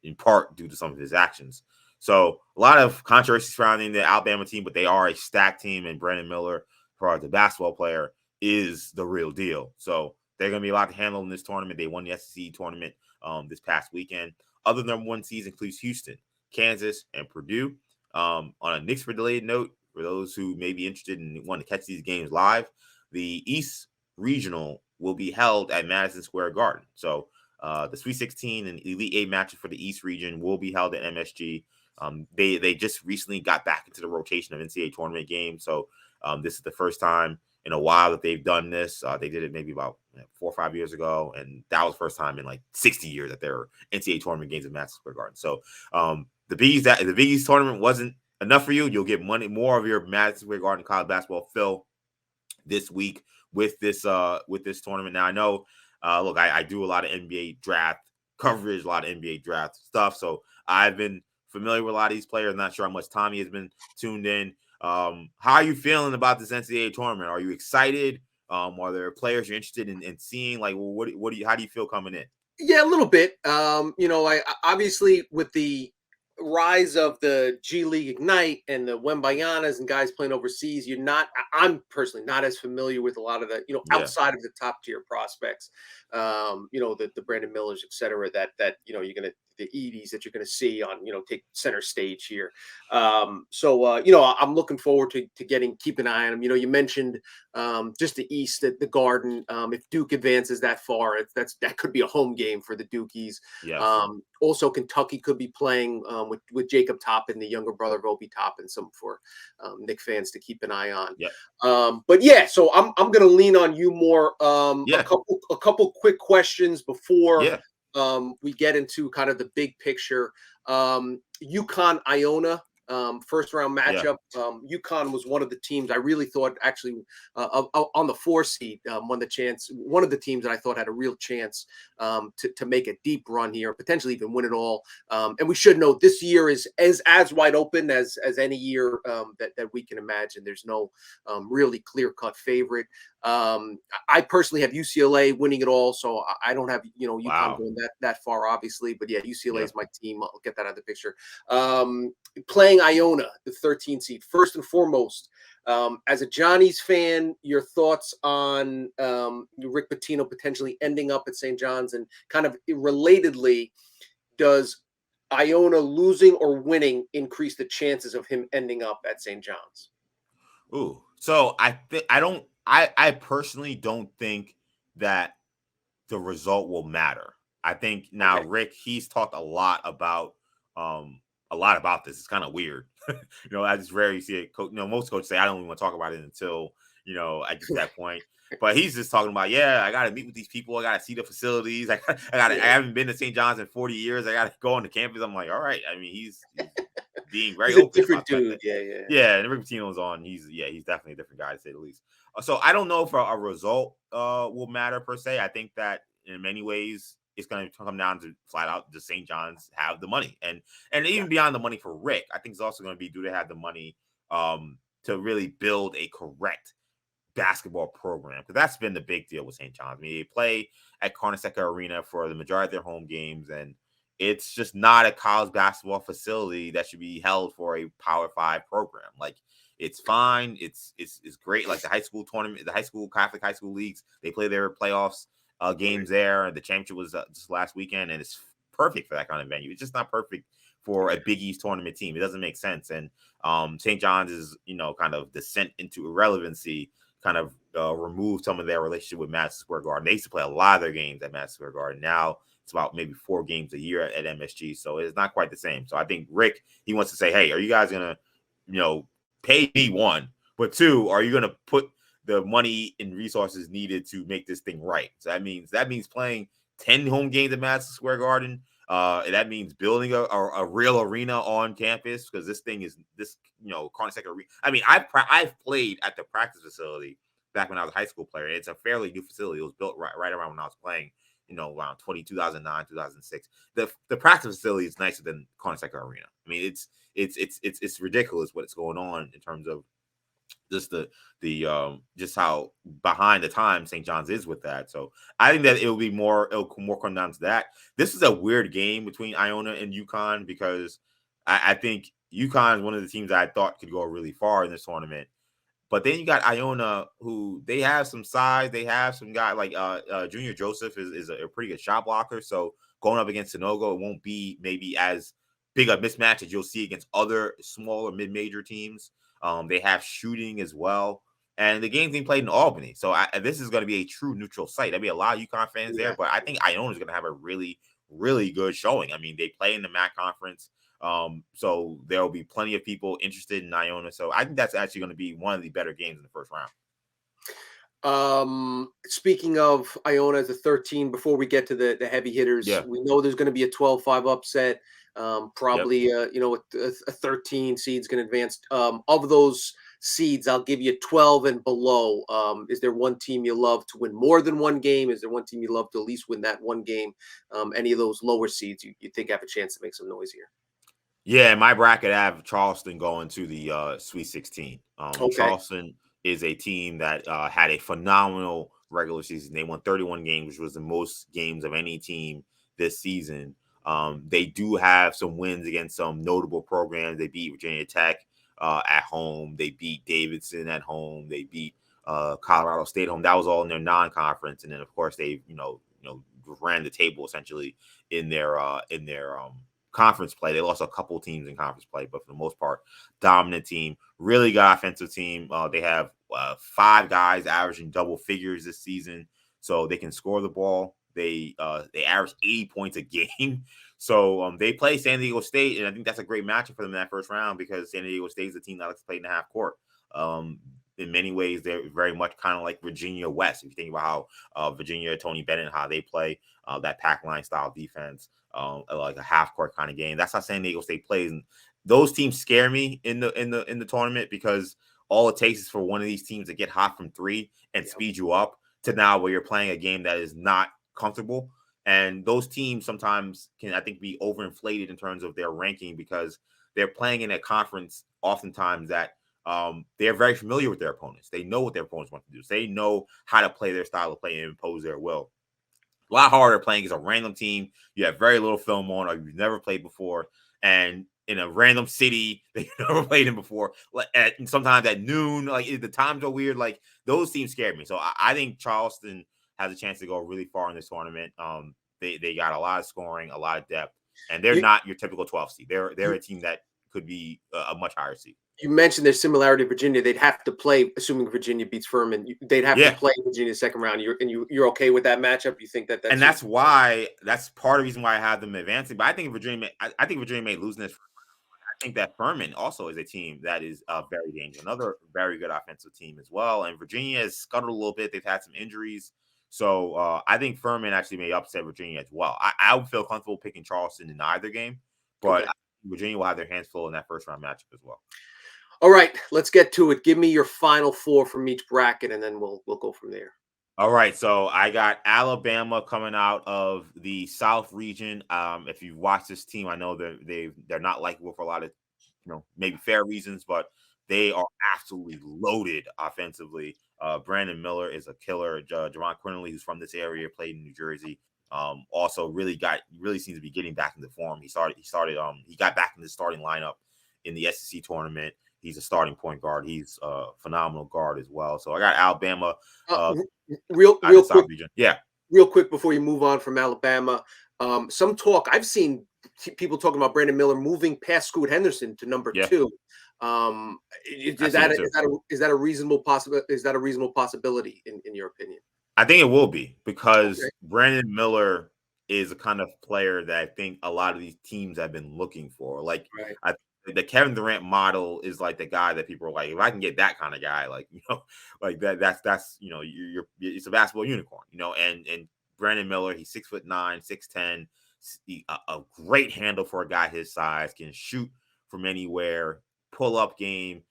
in part due to some of his actions. So a lot of controversy surrounding the Alabama team, but they are a stacked team, and Brandon Miller, for the basketball player, is the real deal. So they're going to be a lot to handle in this tournament. They won the SEC tournament this past weekend. Other #1 seeds includes Houston, Kansas, and Purdue. On a Knicks-related note, for those who may be interested and want to catch these games live, the East regional will be held at Madison Square Garden. So the Sweet 16 and Elite 8 matches for the East region will be held at MSG. They just recently got back into the rotation of NCAA tournament games. So this is the first time in a while that they've done this. They did it maybe about 4 or 5 years ago, and that was the first time in like 60 years that there were NCAA tournament games at Madison Square Garden. So the Big East tournament wasn't enough for you. You'll get more of your Madison Square Garden college basketball fill this week with this tournament. Now I know, look, I do a lot of NBA draft coverage, a lot of NBA draft stuff, so I've been familiar with a lot of these players. I'm not sure how much Tommy has been tuned in. How are you feeling about this NCAA tournament? Are you excited? Are there players you're interested in seeing? Like, well, how do you feel coming in? Yeah, a little bit. I obviously with the rise of the G League Ignite and the Wembayanas and guys playing overseas, I'm personally not as familiar with a lot of the, outside of the top tier prospects, the Brandon Millers, et cetera, that you're going to, the Edie's that you're going to see on, take center stage here. I'm looking forward to keep an eye on them. You mentioned just the East at the Garden. If Duke advances that far, that could be a home game for the Dukies. Yeah. Also, Kentucky could be playing with Jacob Toppin, the younger brother of Obi Toppin, some for Knicks fans to keep an eye on. Yeah. But yeah, so I'm going to lean on you more. A couple quick questions before we get into kind of the big picture. UConn Iona. First round matchup. UConn was one of the teams I really thought actually on the 4 seed one of the teams that I thought had a real chance to make a deep run here, potentially even win it all. And we should note this year is as wide open as any year that we can imagine. There's no really clear cut favorite. I personally have UCLA winning it all, so I don't have UConn going that far, obviously. But yeah, UCLA is my team. I'll get that out of the picture. Playing Iona, the 13 seed. First and foremost, as a Johnny's fan, your thoughts on Rick Pitino potentially ending up at St. John's, and kind of relatedly, does Iona losing or winning increase the chances of him ending up at St. John's? Ooh, so I personally don't think that the result will matter. I think now Rick, he's talked a lot about this. It's kind of weird. I just rarely see it. Most coaches say, I don't even want to talk about it until, I get to that point. But he's just talking about, I got to meet with these people. I got to see the facilities. I haven't been to St. John's in 40 years. I got to go on the campus. I'm like, all right. I mean, he's being very open. Different dude. Yeah. And Rick Pitino's on. He's definitely a different guy, to say the least. So I don't know if a result will matter per se. I think that in many ways, it's going to come down to flat out, does St. John's have the money? And even beyond the money for Rick, I think it's also going to be, do they have the money to really build a correct basketball program? Because that's been the big deal with St. John's. I mean, they play at Carnesecca Arena for the majority of their home games, and it's just not a college basketball facility that should be held for a Power 5 program. Like, it's fine. It's great. Like the high school tournament, the Catholic high school leagues, they play their playoffs games there. The championship was just last weekend, and it's perfect for that kind of venue. It's just not perfect for a Big East tournament team. It doesn't make sense. And St. John's is, kind of descent into irrelevancy, kind of removed some of their relationship with Madison Square Garden. They used to play a lot of their games at Madison Square Garden. Now it's about maybe 4 games a year at MSG. So it's not quite the same. So I think Rick, he wants to say, hey, are you guys going to, pay me, 1, but 2, are you going to put the money and resources needed to make this thing right? So that means playing 10 home games at Madison Square Garden. That means building a real arena on campus, because this thing is Carnesecca Arena. I mean, I've played at the practice facility back when I was a high school player. It's a fairly new facility. It was built right around when I was playing, around 2009, 2006. The practice facility is nicer than Carnesecca Arena. I mean, it's ridiculous what's going on in terms of just just how behind the time St. John's is with that. So I think that it'll more come down to that. This is a weird game between Iona and UConn, because I think UConn is one of the teams that I thought could go really far in this tournament. But then you got Iona, who they have some size. They have some guy like Junior Joseph is a pretty good shot blocker. So going up against Sanogo, it won't be maybe as big a mismatch as you'll see against other smaller mid-major teams. They have shooting as well. And the game's being played in Albany. So this is going to be a true neutral site. There'll be a lot of UConn fans there, but I think Iona is going to have a really, really good showing. I mean, they play in the MAC conference. So there will be plenty of people interested in Iona. So I think that's actually going to be one of the better games in the first round. Speaking of Iona as a 13, before we get to the heavy hitters, we know there's going to be a 12-5 upset. Probably a 13 seed's going to advance. Of those seeds, I'll give you 12 and below. Is there one team you love to win more than one game? Is there one team you love to at least win that one game? Any of those lower seeds you think have a chance to make some noise here? Yeah, in my bracket, I have Charleston going to the Sweet 16. Charleston is a team that had a phenomenal regular season. They won 31 games, which was the most games of any team this season. They do have some wins against some notable programs. They beat Virginia Tech at home. They beat Davidson at home. They beat Colorado State at home. That was all in their non-conference. And then, of course, they ran the table essentially in their conference play. They lost a couple teams in conference play, but for the most part, dominant team, really good offensive team. They have 5 guys averaging double figures this season, so they can score the ball. They average 80 points a game. So they play San Diego State, and I think that's a great matchup for them in that first round because San Diego State is a team that likes to play in the half court. In many ways, they're very much kind of like Virginia West. If you think about how Virginia, Tony Bennett, how they play that pack line style defense, like a half court kind of game. That's how San Diego State plays. And those teams scare me in the tournament because all it takes is for one of these teams to get hot from 3 and speed you up to now where you're playing a game that is not comfortable. And those teams sometimes can, I think, be overinflated in terms of their ranking because they're playing in a conference oftentimes that they're very familiar with their opponents. They know what their opponents want to do. So they know how to play their style of play and impose their will. A lot harder playing as a random team. You have very little film on, or you've never played before, and in a random city that you've never played in before. And sometimes at noon, like the times are weird. Like those teams scared me. So I think Charleston has a chance to go really far in this tournament. They got a lot of scoring, a lot of depth, and they're not your typical 12 seed. They're a team that could be a much higher seed. You mentioned their similarity to Virginia. They'd have to play, assuming Virginia beats Furman. They'd have to play Virginia second round. You're okay with that matchup? You think that's and that's why that's part of the reason why I have them advancing. But I think Virginia may lose this. I think that Furman also is a team that is very dangerous. Another very good offensive team as well. And Virginia has scuttled a little bit. They've had some injuries. So I think Furman actually may upset Virginia as well. I would feel comfortable picking Charleston in either game, but Virginia will have their hands full in that first round matchup as well. All right, let's get to it. Give me your final 4 from each bracket, and then we'll go from there. All right, so I got Alabama coming out of the South region. If you've watched this team, I know they're not likable for a lot of maybe fair reasons, but they are absolutely loaded offensively. Brandon Miller is a killer. Javon Quinley, who's from this area, played in New Jersey. Also really seems to be getting back into form. He got back in the starting lineup in the SEC tournament. He's a starting point guard. He's a phenomenal guard as well. So I got Alabama. Real quick, region. Yeah. Real quick before you move on from Alabama, some talk I've seen people talking about Brandon Miller moving past Scoot Henderson to number 2. Is that a reasonable possibility in your opinion? I think it will be because Brandon Miller is a kind of player that I think a lot of these teams have been looking for. Like the Kevin Durant model is like the guy that people are like, if I can get that kind of guy, like, like that's it's a basketball unicorn, and Brandon Miller, he's 6'9", 6'10", a great handle for a guy his size, can shoot from anywhere, pull up game,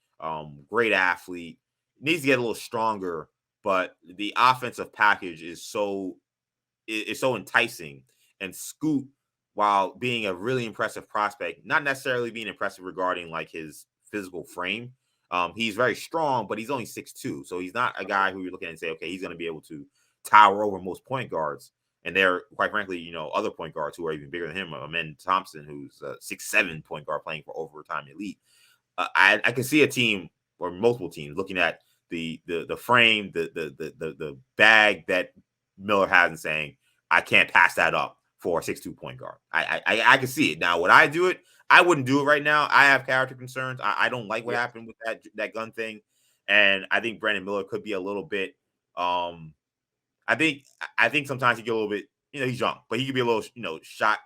great athlete, needs to get a little stronger, but the offensive package is so enticing. And Scoot, while being a really impressive prospect, not necessarily being impressive regarding like his physical frame. He's very strong, but he's only 6'2". So he's not a guy who you're looking at and say, okay, he's going to be able to tower over most point guards. And there, quite frankly, other point guards who are even bigger than him. Amen Thompson, who's a 6'7" point guard playing for overtime elite. I can see a team or multiple teams looking at the frame, the bag that Miller has and saying, I can't pass that up for a 6'2" point guard. I can see it. Now, would I do it? I wouldn't do it right now. I have character concerns. I don't like what happened with that gun thing. And I think Brandon Miller could be a little bit. I think sometimes he get a little bit. He's young, but he could be a little, shot,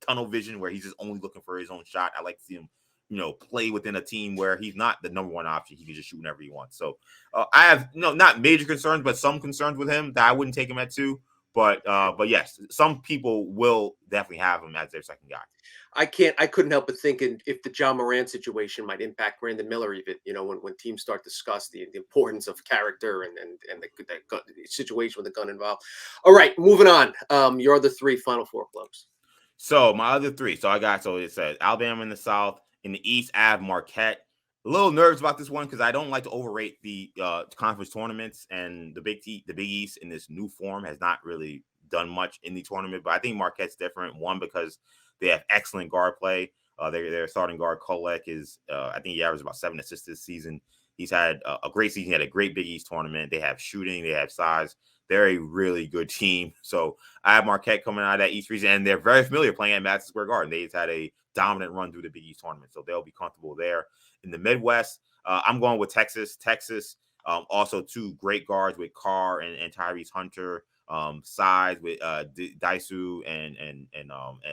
tunnel vision where he's just only looking for his own shot. I like to see him, play within a team where he's not the number one option. He can just shoot whenever he wants. So I have not major concerns, but some concerns with him that I wouldn't take him at 2. But yes, some people will definitely have him as their second guy. I couldn't help but thinking if the John Moran situation might impact Brandon Miller even, when teams start to discuss the importance of character and the situation with the gun involved. All right, moving on. Your other 3 Final Four clubs. So my other 3. So it says Alabama in the South. In the East, I have Marquette. A little nervous about this one because I don't like to overrate the conference tournaments, and the Big East in this new form has not really done much in the tournament. But I think Marquette's different. One, because they have excellent guard play. Their starting guard Kolek is, I think he averaged about 7 assists this season. He's had a great season. He had a great Big East tournament. They have shooting. They have size. They're a really good team. So I have Marquette coming out of that East region, and they're very familiar playing at Madison Square Garden. They've had a dominant run through the Big East tournament, so they'll be comfortable there. In the Midwest, I'm going with Texas. Also 2 great guards with Carr and Tyrese Hunter. Size with Daisu and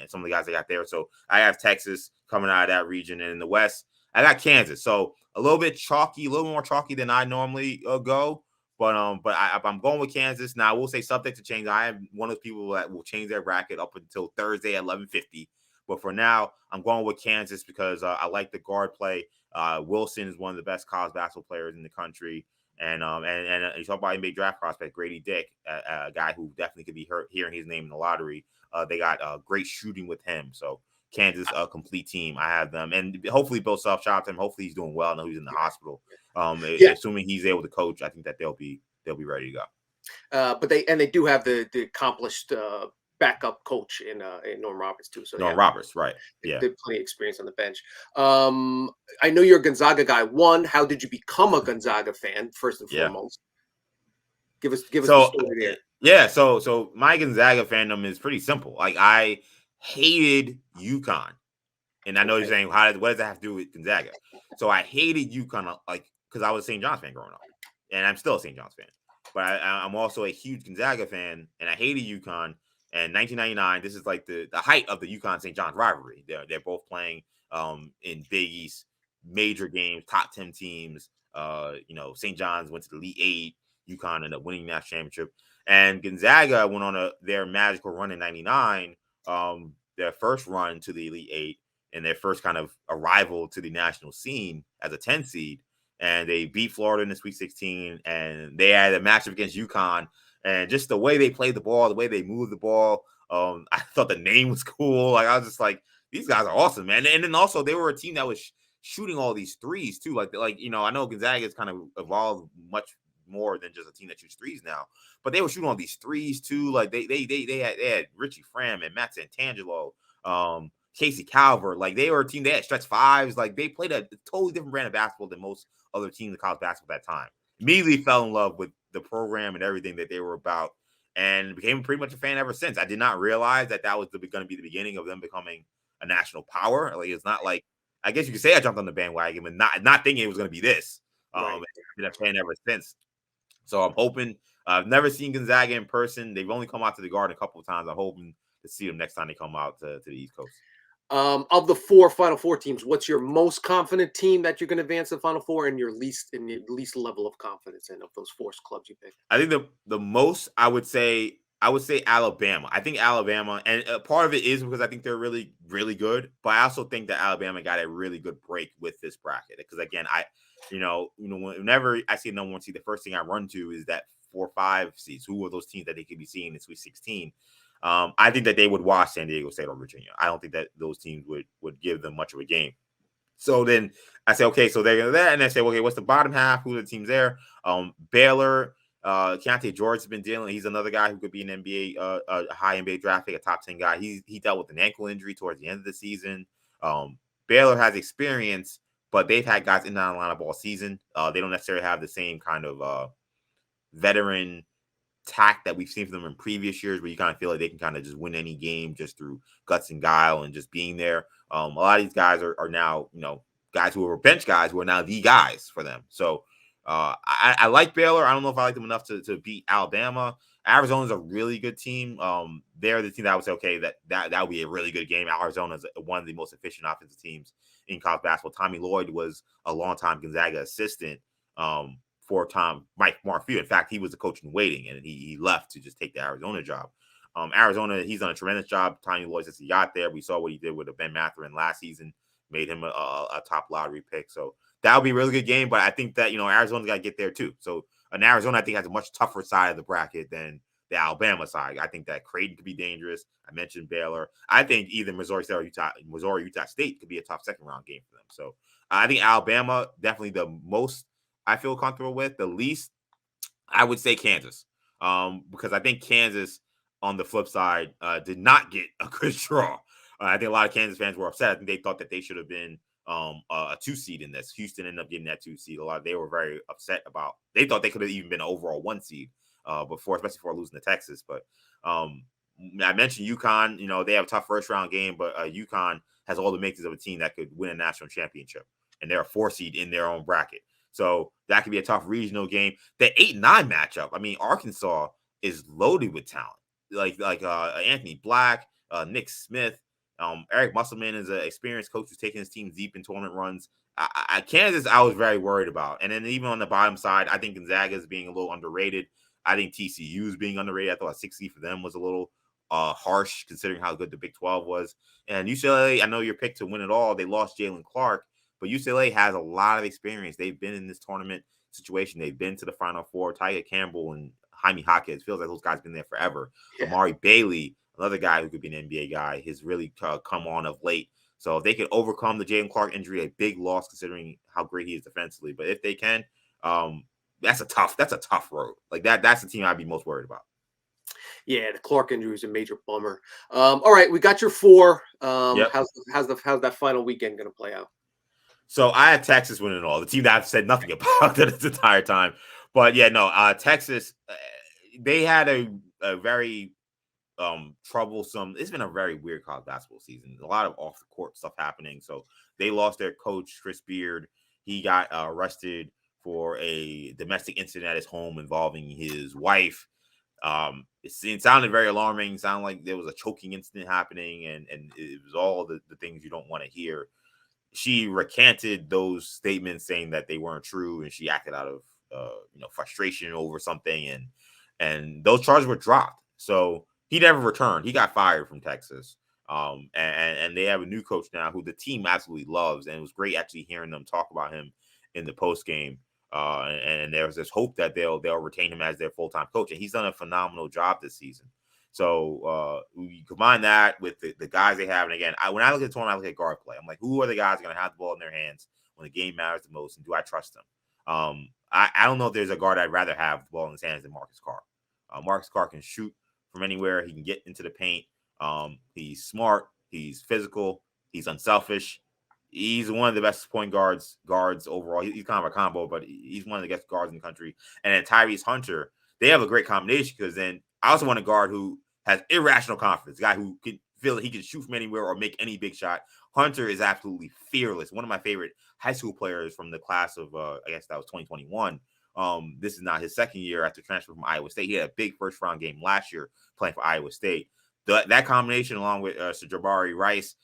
some of the guys they got there. So I have Texas coming out of that region. And in the West, I got Kansas. So a little bit chalky, a little more chalky than I normally go. But I'm going with Kansas. Now, I will say subject to change. I am one of those people that will change their bracket up until Thursday at 11:50. But for now, I'm going with Kansas because I like the guard play. Wilson is one of the best college basketball players in the country. And you talk about NBA draft prospect Grady Dick, a guy who definitely could be hearing his name in the lottery. They got great shooting with him. So Kansas, a complete team. I have them, and hopefully Bill Self shout him. Hopefully he's doing well. I know he's in the hospital. Assuming he's able to coach, I think that they'll be ready to go. But they do have the accomplished backup coach in Norm Roberts too. So Norm Roberts, right? Yeah, they have plenty of experience on the bench. I know you're a Gonzaga guy. One, how did you become a Gonzaga fan? First and foremost, give us the story there. Yeah, so my Gonzaga fandom is pretty simple. Like, I hated UConn, and I know you're saying, what does that have to do with Gonzaga? So I hated UConn, because I was a St. John's fan growing up, and I'm still a St. John's fan. But I'm also a huge Gonzaga fan, and I hated UConn. And 1999, this is like the height of the UConn St. John's rivalry. They're both playing in Big East major games, top 10 teams. St. John's went to the Elite 8. UConn ended up winning that championship. And Gonzaga went on their magical run in 99, their first run to the Elite 8 and their first kind of arrival to the national scene as a 10 seed. And they beat Florida in the Sweet 16, and they had a matchup against UConn. And just the way they played the ball, the way they moved the ball, I thought the name was cool. Like, I was just like, these guys are awesome, man. And then also they were a team that was shooting all these threes too. Like I know Gonzaga has kind of evolved much more than just a team that shoots threes now, but they were shooting all these threes too. Like they had Richie Fram and Matt Santangelo, Casey Calvert. Like, they were a team. They had stretch fives. Like, they played a totally different brand of basketball than most other teams in college basketball at that time. Immediately fell in love with the program and everything that they were about, and became pretty much a fan ever since. I did not realize that was going to be the beginning of them becoming a national power. Like, it's not like, I guess you could say I jumped on the bandwagon, but not thinking it was going to be this. I've been a fan ever since. So I'm hoping. I've never seen Gonzaga in person. They've only come out to the Garden a couple of times. I'm hoping to see them next time they come out to the East Coast. Of the 4 Final Four teams, what's your most confident team that you're going to advance to the Final Four, and your least level of confidence in of those 4 clubs you picked? I think the most, I would say Alabama. I think Alabama, and part of it is because I think they're really, really good, but I also think that Alabama got a really good break with this bracket. Because again, whenever I see a number 1 seed, the first thing I run to is that 4 or 5 seeds. Who are those teams that they could be seeing in Sweet 16? I think that they would watch San Diego State or Virginia. I don't think that those teams would give them much of a game. So then I say, okay, so they're going to that. And I say, okay, what's the bottom half? Who are the teams there? Baylor, Keontae George has been dealing. He's another guy who could be an NBA, a high NBA draft pick, a top 10 guy. He dealt with an ankle injury towards the end of the season. Baylor has experience, but they've had guys in and out of the lineup all season. They don't necessarily have the same kind of veteran tact that we've seen from them in previous years, where you kind of feel like they can kind of just win any game just through guts and guile and just being there. A lot of these guys are now, guys who were bench guys who are now the guys for them. So I like Baylor. I don't know if I like them enough to beat Alabama. Arizona's a really good team. They're the team that I would say, okay, that would be a really good game. Arizona's one of the most efficient offensive teams in college basketball. Tommy Lloyd was a longtime Gonzaga assistant for Mike Marfew. In fact, he was the coach in waiting, and he left to just take the Arizona job. Arizona, he's done a tremendous job. Tommy Lloyd, since he got there, we saw what he did with Ben Mathurin last season, made him a top lottery pick. So that would be a really good game. But I think that, Arizona's got to get there too. So Arizona, I think, has a much tougher side of the bracket than the Alabama side. I think that Creighton could be dangerous. I mentioned Baylor. I think either Missouri State or Utah State could be a tough second round game for them. So I think Alabama, definitely the most I feel comfortable with. The least, I would say Kansas, because I think Kansas, on the flip side, did not get a good draw. I think a lot of Kansas fans were upset. I think they thought that they should have been a 2 seed in this. Houston ended up getting that 2 seed. They were very upset about. They thought they could have even been an overall 1 seed before, especially before losing to Texas. But I mentioned UConn. They have a tough first round game, but UConn has all the makings of a team that could win a national championship, and they're a 4 seed in their own bracket. So that could be a tough regional game. The 8-9 matchup. I mean, Arkansas is loaded with talent, like Anthony Black, Nick Smith. Eric Musselman is an experienced coach who's taking his team deep in tournament runs. Kansas, I was very worried about. And then even on the bottom side, I think Gonzaga is being a little underrated. I think TCU is being underrated. I thought a 60 for them was a little harsh considering how good the Big 12 was. And UCLA, I know your pick to win it all. They lost Jalen Clark, but UCLA has a lot of experience. They've been in this tournament situation. They've been to the Final Four. Tyga Campbell and Jaime Jaquez, feels like those guys have been there forever. Yeah. Amari Bailey, another guy who could be an NBA guy, has really come on of late. So if they can overcome the Jalen Clark injury, a big loss considering how great he is defensively. But if they can, that's a tough road. Like that's the team I'd be most worried about. Yeah, the Clark injury is a major bummer. All right, we got your 4. Yep. How's that final weekend going to play out? So I had Texas winning it all, the team that I've said nothing about this entire time. But yeah, no, Texas, they had a very troublesome. It's been a very weird college basketball season. A lot of off the court stuff happening. So they lost their coach, Chris Beard. He got arrested for a domestic incident at his home involving his wife. It sounded very alarming. It sounded like there was a choking incident happening, and it was all the things you don't want to hear. She recanted those statements, saying that they weren't true, and she acted out of frustration over something, and those charges were dropped. So he never returned. He got fired from Texas. And they have a new coach now who the team absolutely loves, and it was great actually hearing them talk about him in the post game. And there's this hope that they'll retain him as their full-time coach, and he's done a phenomenal job this season. So you combine that with the guys they have, and again, when I look at the tournament, I look at guard play. I'm like, who are the guys going to have the ball in their hands when the game matters the most, and do I trust them? I don't know if there's a guard I'd rather have the ball in his hands than Marcus Carr. Marcus Carr can shoot from anywhere. He can get into the paint. He's smart. He's physical. He's unselfish. He's one of the best point guards overall. He's kind of a combo, but he's one of the best guards in the country. And then Tyrese Hunter, they have a great combination, because then I also want a guard who has irrational confidence, a guy who can feel that he can shoot from anywhere or make any big shot. Hunter is absolutely fearless. One of my favorite high school players from the class of, I guess that was 2021. This is not his second year after transfer from Iowa State. He had a big first round game last year playing for Iowa State. That combination, along with Jabari Rice,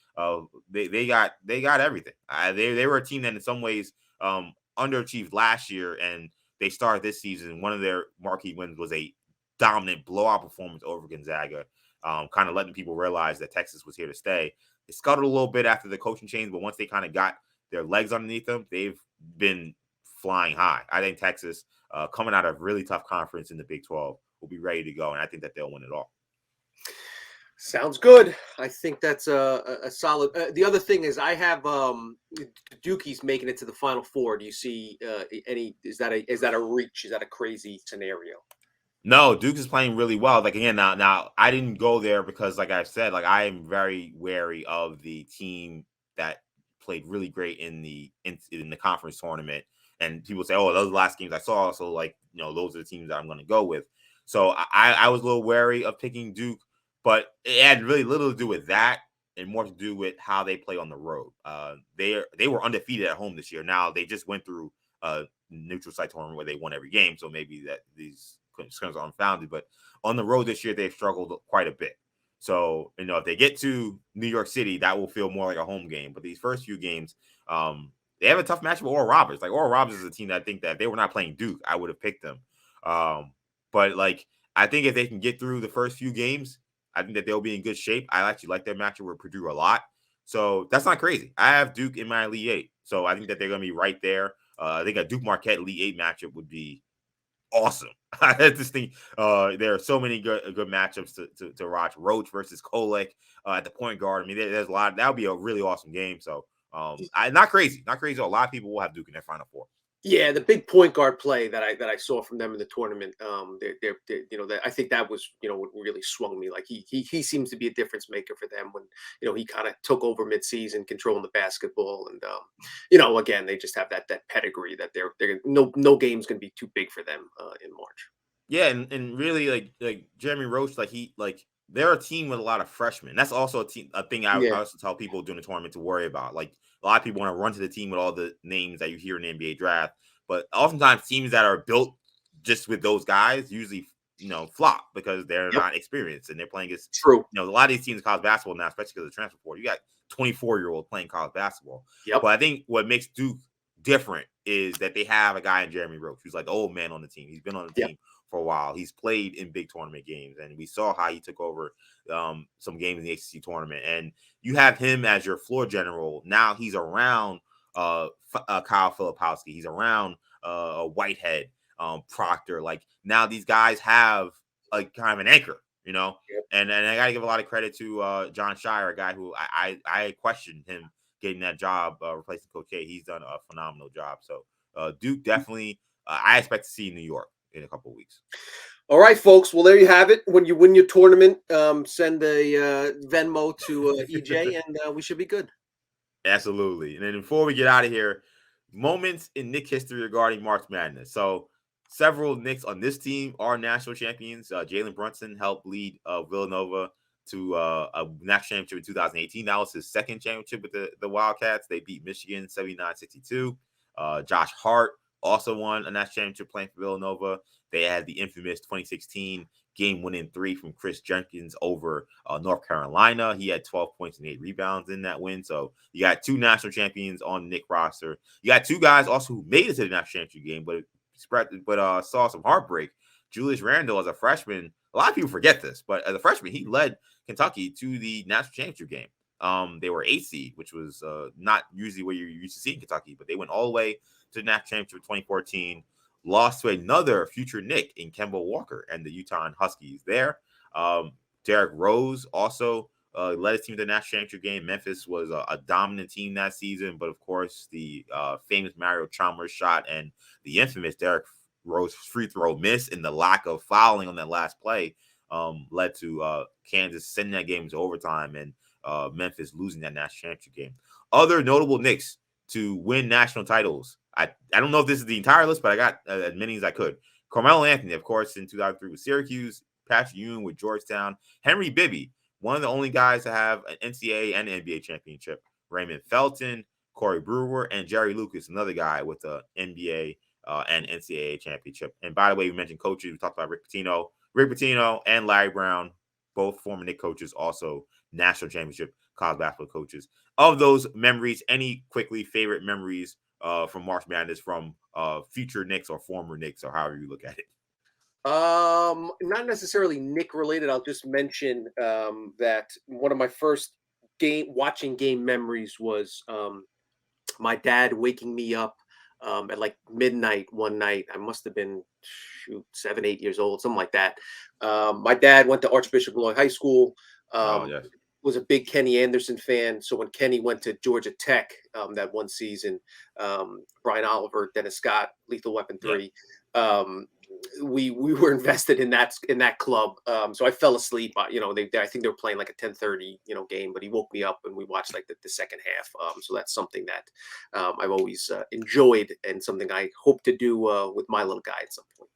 they got everything. They were a team that in some ways underachieved last year, and they started this season. One of their marquee wins was a dominant blowout performance over Gonzaga, kind of letting people realize that Texas was here to stay. It scuttled a little bit after the coaching change, but once they kind of got their legs underneath them, they've been flying high. I think Texas, coming out of a really tough conference in the Big 12, will be ready to go, and I think that they'll win it all. Sounds good. I think that's a solid. The other thing is I have Dukie's making it to the Final Four. Do you see any? Is that a reach? Is that a crazy scenario? No, Duke is playing really well. Like, again, now I didn't go there because, like I said, like I am very wary of the team that played really great in the conference tournament. And people say, "Oh, those are the last games I saw." So, like, those are the teams that I'm going to go with. So I was a little wary of picking Duke, but it had really little to do with that and more to do with how they play on the road. They were undefeated at home this year. Now they just went through a neutral site tournament where they won every game. So maybe that these concerns are unfounded. But on the road this year, they've struggled quite a bit. So, if they get to New York City, that will feel more like a home game. But these first few games, they have a tough match with Oral Roberts. Like, Oral Roberts is a team that I think that if they were not playing Duke, I would have picked them. But, like, I think if they can get through the first few games, I think that they'll be in good shape. I actually like their matchup with Purdue a lot. So that's not crazy. I have Duke in my Elite Eight. So I think that they're going to be right there. I think a Duke Marquette Elite Eight matchup would be awesome. I just think there are so many good matchups to watch. Roach versus Kolek at the point guard. I mean, there's a lot. That would be a really awesome game. So not crazy. A lot of people will have Duke in their Final Four. Yeah, the big point guard play that I saw from them in the tournament, they're that I think that was what really swung me. Like he seems to be a difference maker for them when he kind of took over midseason, controlling the basketball, and again they just have that pedigree that they're no game's gonna be too big for them in March. Yeah, and really like Jeremy Roach, they're a team with a lot of freshmen. That's also a thing I Yeah. also tell people during the tournament to worry about. Like a lot of people want to run to the team with all the names that you hear in the NBA draft, but oftentimes teams that are built just with those guys usually flop because they're not experienced and they're playing against True. a lot of these teams in college basketball now, especially because of the transfer portal. You got 24-year-olds playing college basketball. Yep. But I think what makes Duke different is that they have a guy in Jeremy Roach who's like the old man on the team. He's been on the team for a while. He's played in big tournament games, and we saw how he took over some games in the ACC tournament. And you have him as your floor general. Now he's around Kyle Filipowski. He's around Whitehead, Proctor. Like now these guys have like kind of an anchor, And I got to give a lot of credit to John Shire, a guy who I questioned him getting that job replacing Coach K. He's done a phenomenal job. So Duke definitely, I expect to see New York in a couple of weeks. All right, folks. Well, there you have it. When you win your tournament, send a Venmo to EJ, and we should be good. Absolutely. And then before we get out of here, moments in Knicks history regarding March Madness. So several Knicks on this team are national champions. Jalen Brunson helped lead Villanova to a national championship in 2018. That was his second championship with the Wildcats. They beat Michigan 79-62. Josh Hart also won a national championship playing for Villanova. They had the infamous 2016 game-winning 3 from Chris Jenkins over North Carolina. He had 12 points and 8 rebounds in that win. So you got 2 national champions on the Knicks roster. You got 2 guys also who made it to the national championship game, but saw some heartbreak. Julius Randle, as a freshman, a lot of people forget this, but as a freshman, he led Kentucky to the national championship game. They were 8th seed, which was not usually where you're used to seeing Kentucky, but they went all the way to the national championship in 2014. Lost to another future Knick in Kemba Walker and the Utah Huskies there. Derrick Rose also led his team to the national championship game. Memphis was a dominant team that season, but of course the famous Mario Chalmers shot and the infamous Derrick Rose free throw miss and the lack of fouling on that last play led to Kansas sending that game to overtime and Memphis losing that national championship game. Other notable Knicks to win national titles. I don't know if this is the entire list, but I got as many as I could. Carmelo Anthony, of course, in 2003 with Syracuse. Patrick Ewing with Georgetown. Henry Bibby, one of the only guys to have an NCAA and NBA championship. Raymond Felton, Corey Brewer, and Jerry Lucas, another guy with the NBA and NCAA championship. And by the way, we mentioned coaches. We talked about Rick Pitino and Larry Brown, both former Knicks coaches, also national championship college basketball coaches. Of those memories, any quickly favorite memories from March Madness from future Knicks or former Knicks or however you look at it? Not necessarily Knick related. I'll just mention that one of my first watching game memories was my dad waking me up at like midnight one night. I must have been 7, 8 years old, something like that. My dad went to Archbishop Lloyd High School. Yes. Was a big Kenny Anderson fan. So when Kenny went to Georgia Tech that one season, Brian Oliver, Dennis Scott, Lethal Weapon 3, we were invested in that club. So I fell asleep. I think they were playing like a 10:30 game, but he woke me up and we watched like the second half. So that's something that I've always enjoyed and something I hope to do with my little guy at some point.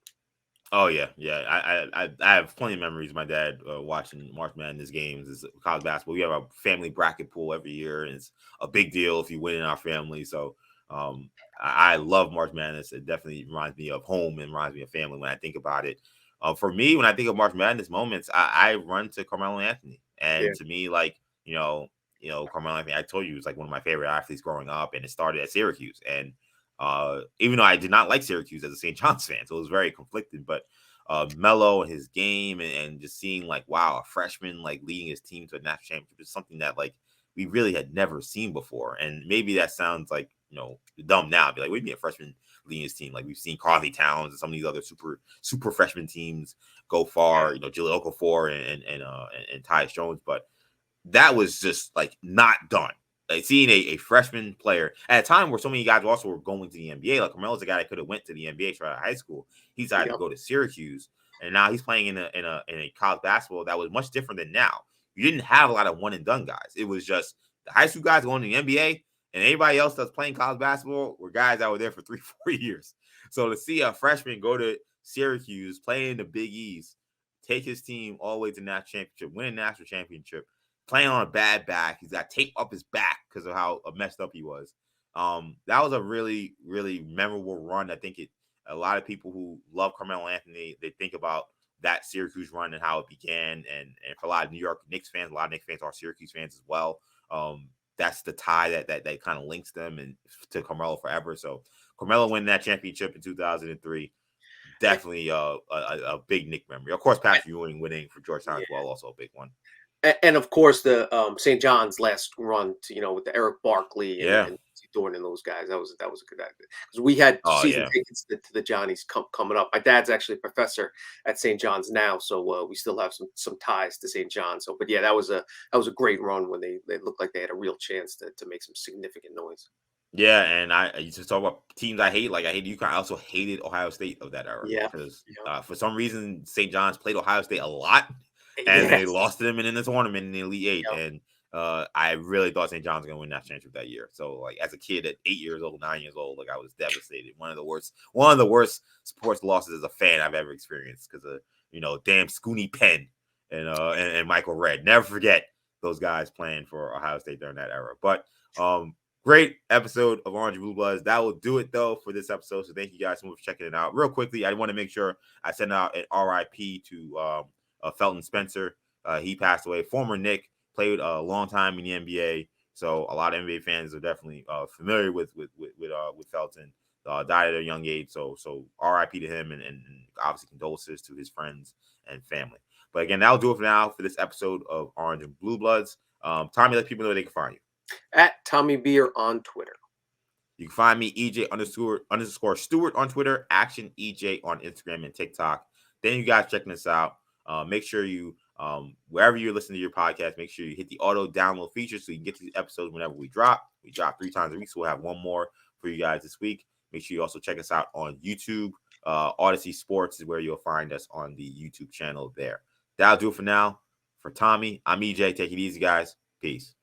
Oh yeah. I have plenty of memories of my dad watching March Madness games. It's college basketball. We have a family bracket pool every year, and it's a big deal if you win in our family. So I love March Madness. It definitely reminds me of home and reminds me of family when I think about it. For me, when I think of March Madness moments, I run to Carmelo Anthony, Yeah. and to me, like Carmelo Anthony, I told you, was like one of my favorite athletes growing up, and it started at Syracuse. And even though I did not like Syracuse as a St. John's fan, so it was very conflicted, but Melo and his game and just seeing like, wow, a freshman like leading his team to a national championship is something that like we really had never seen before. And maybe that sounds like, dumb now. Be like, what do you mean a freshman leading his team? Like we've seen Carly Towns and some of these other super freshman teams go far, Jaleel Okafor and Tyus Jones, but that was just like not done. Like seeing a freshman player at a time where so many guys also were going to the NBA. Like Carmelo's a guy that could have went to the NBA straight out of high school. He's decided to go to Syracuse, and now he's playing in a college basketball that was much different than now. You didn't have a lot of one and done guys. It was just the high school guys going to the NBA, and anybody else that's playing college basketball were guys that were there for 3-4 years. So to see a freshman go to Syracuse, play in the Big East, take his team all the way to the national championship, win a national championship, playing on a bad back. He's got tape up his back because of how messed up he was. That was a really, really memorable run. I think a lot of people who love Carmelo Anthony, they think about that Syracuse run and how it began. And for a lot of New York Knicks fans, a lot of Knicks fans are Syracuse fans as well. That's the tie that kind of links them and to Carmelo forever. So Carmelo winning that championship in 2003, definitely a big Knick memory. Of course, Patrick Ewing winning for Georgetown as well, also a big one. And of course, the St. John's last run, with the Eric Barkley and Dorn and those guys. That was a good idea because we had season tickets to the Johnnies coming up. My dad's actually a professor at St. John's now, so we still have some ties to St. John's. So, but yeah, that was a great run when they looked like they had a real chance to make some significant noise. Yeah, and I used to talk about teams I hate. Like I hated UConn. I also hated Ohio State of that era. Yeah, because for some reason St. John's played Ohio State a lot. And they lost to them in the tournament in the Elite Eight. Yep. And I really thought St. John's was going to win that championship that year. So, like, as a kid at 8 years old, 9 years old, like, I was devastated. One of the worst sports losses as a fan I've ever experienced because of, damn Scooney Penn and Michael Redd. Never forget those guys playing for Ohio State during that era. But great episode of Orange and Blue Bloods. That will do it, though, for this episode. So, thank you guys so much for checking it out. Real quickly, I want to make sure I send out an RIP to Felton Spencer. He passed away. Former Knick, played a long time in the NBA. So a lot of NBA fans are definitely familiar with Felton. Died at a young age. So RIP to him and obviously condolences to his friends and family. But again, that'll do it for now for this episode of Orange and Blue Bloods. Tommy, let people know where they can find you. At Tommy Beer on Twitter. You can find me EJ_Stewart on Twitter, Action EJ on Instagram and TikTok. Then you guys checking us out. Make sure you, wherever you're listening to your podcast, make sure you hit the auto download feature so you can get to the episodes whenever we drop. We drop 3 times a week, so we'll have one more for you guys this week. Make sure you also check us out on YouTube. Audacy Sports is where you'll find us on the YouTube channel there. That'll do it for now. For Tommy, I'm EJ. Take it easy, guys. Peace.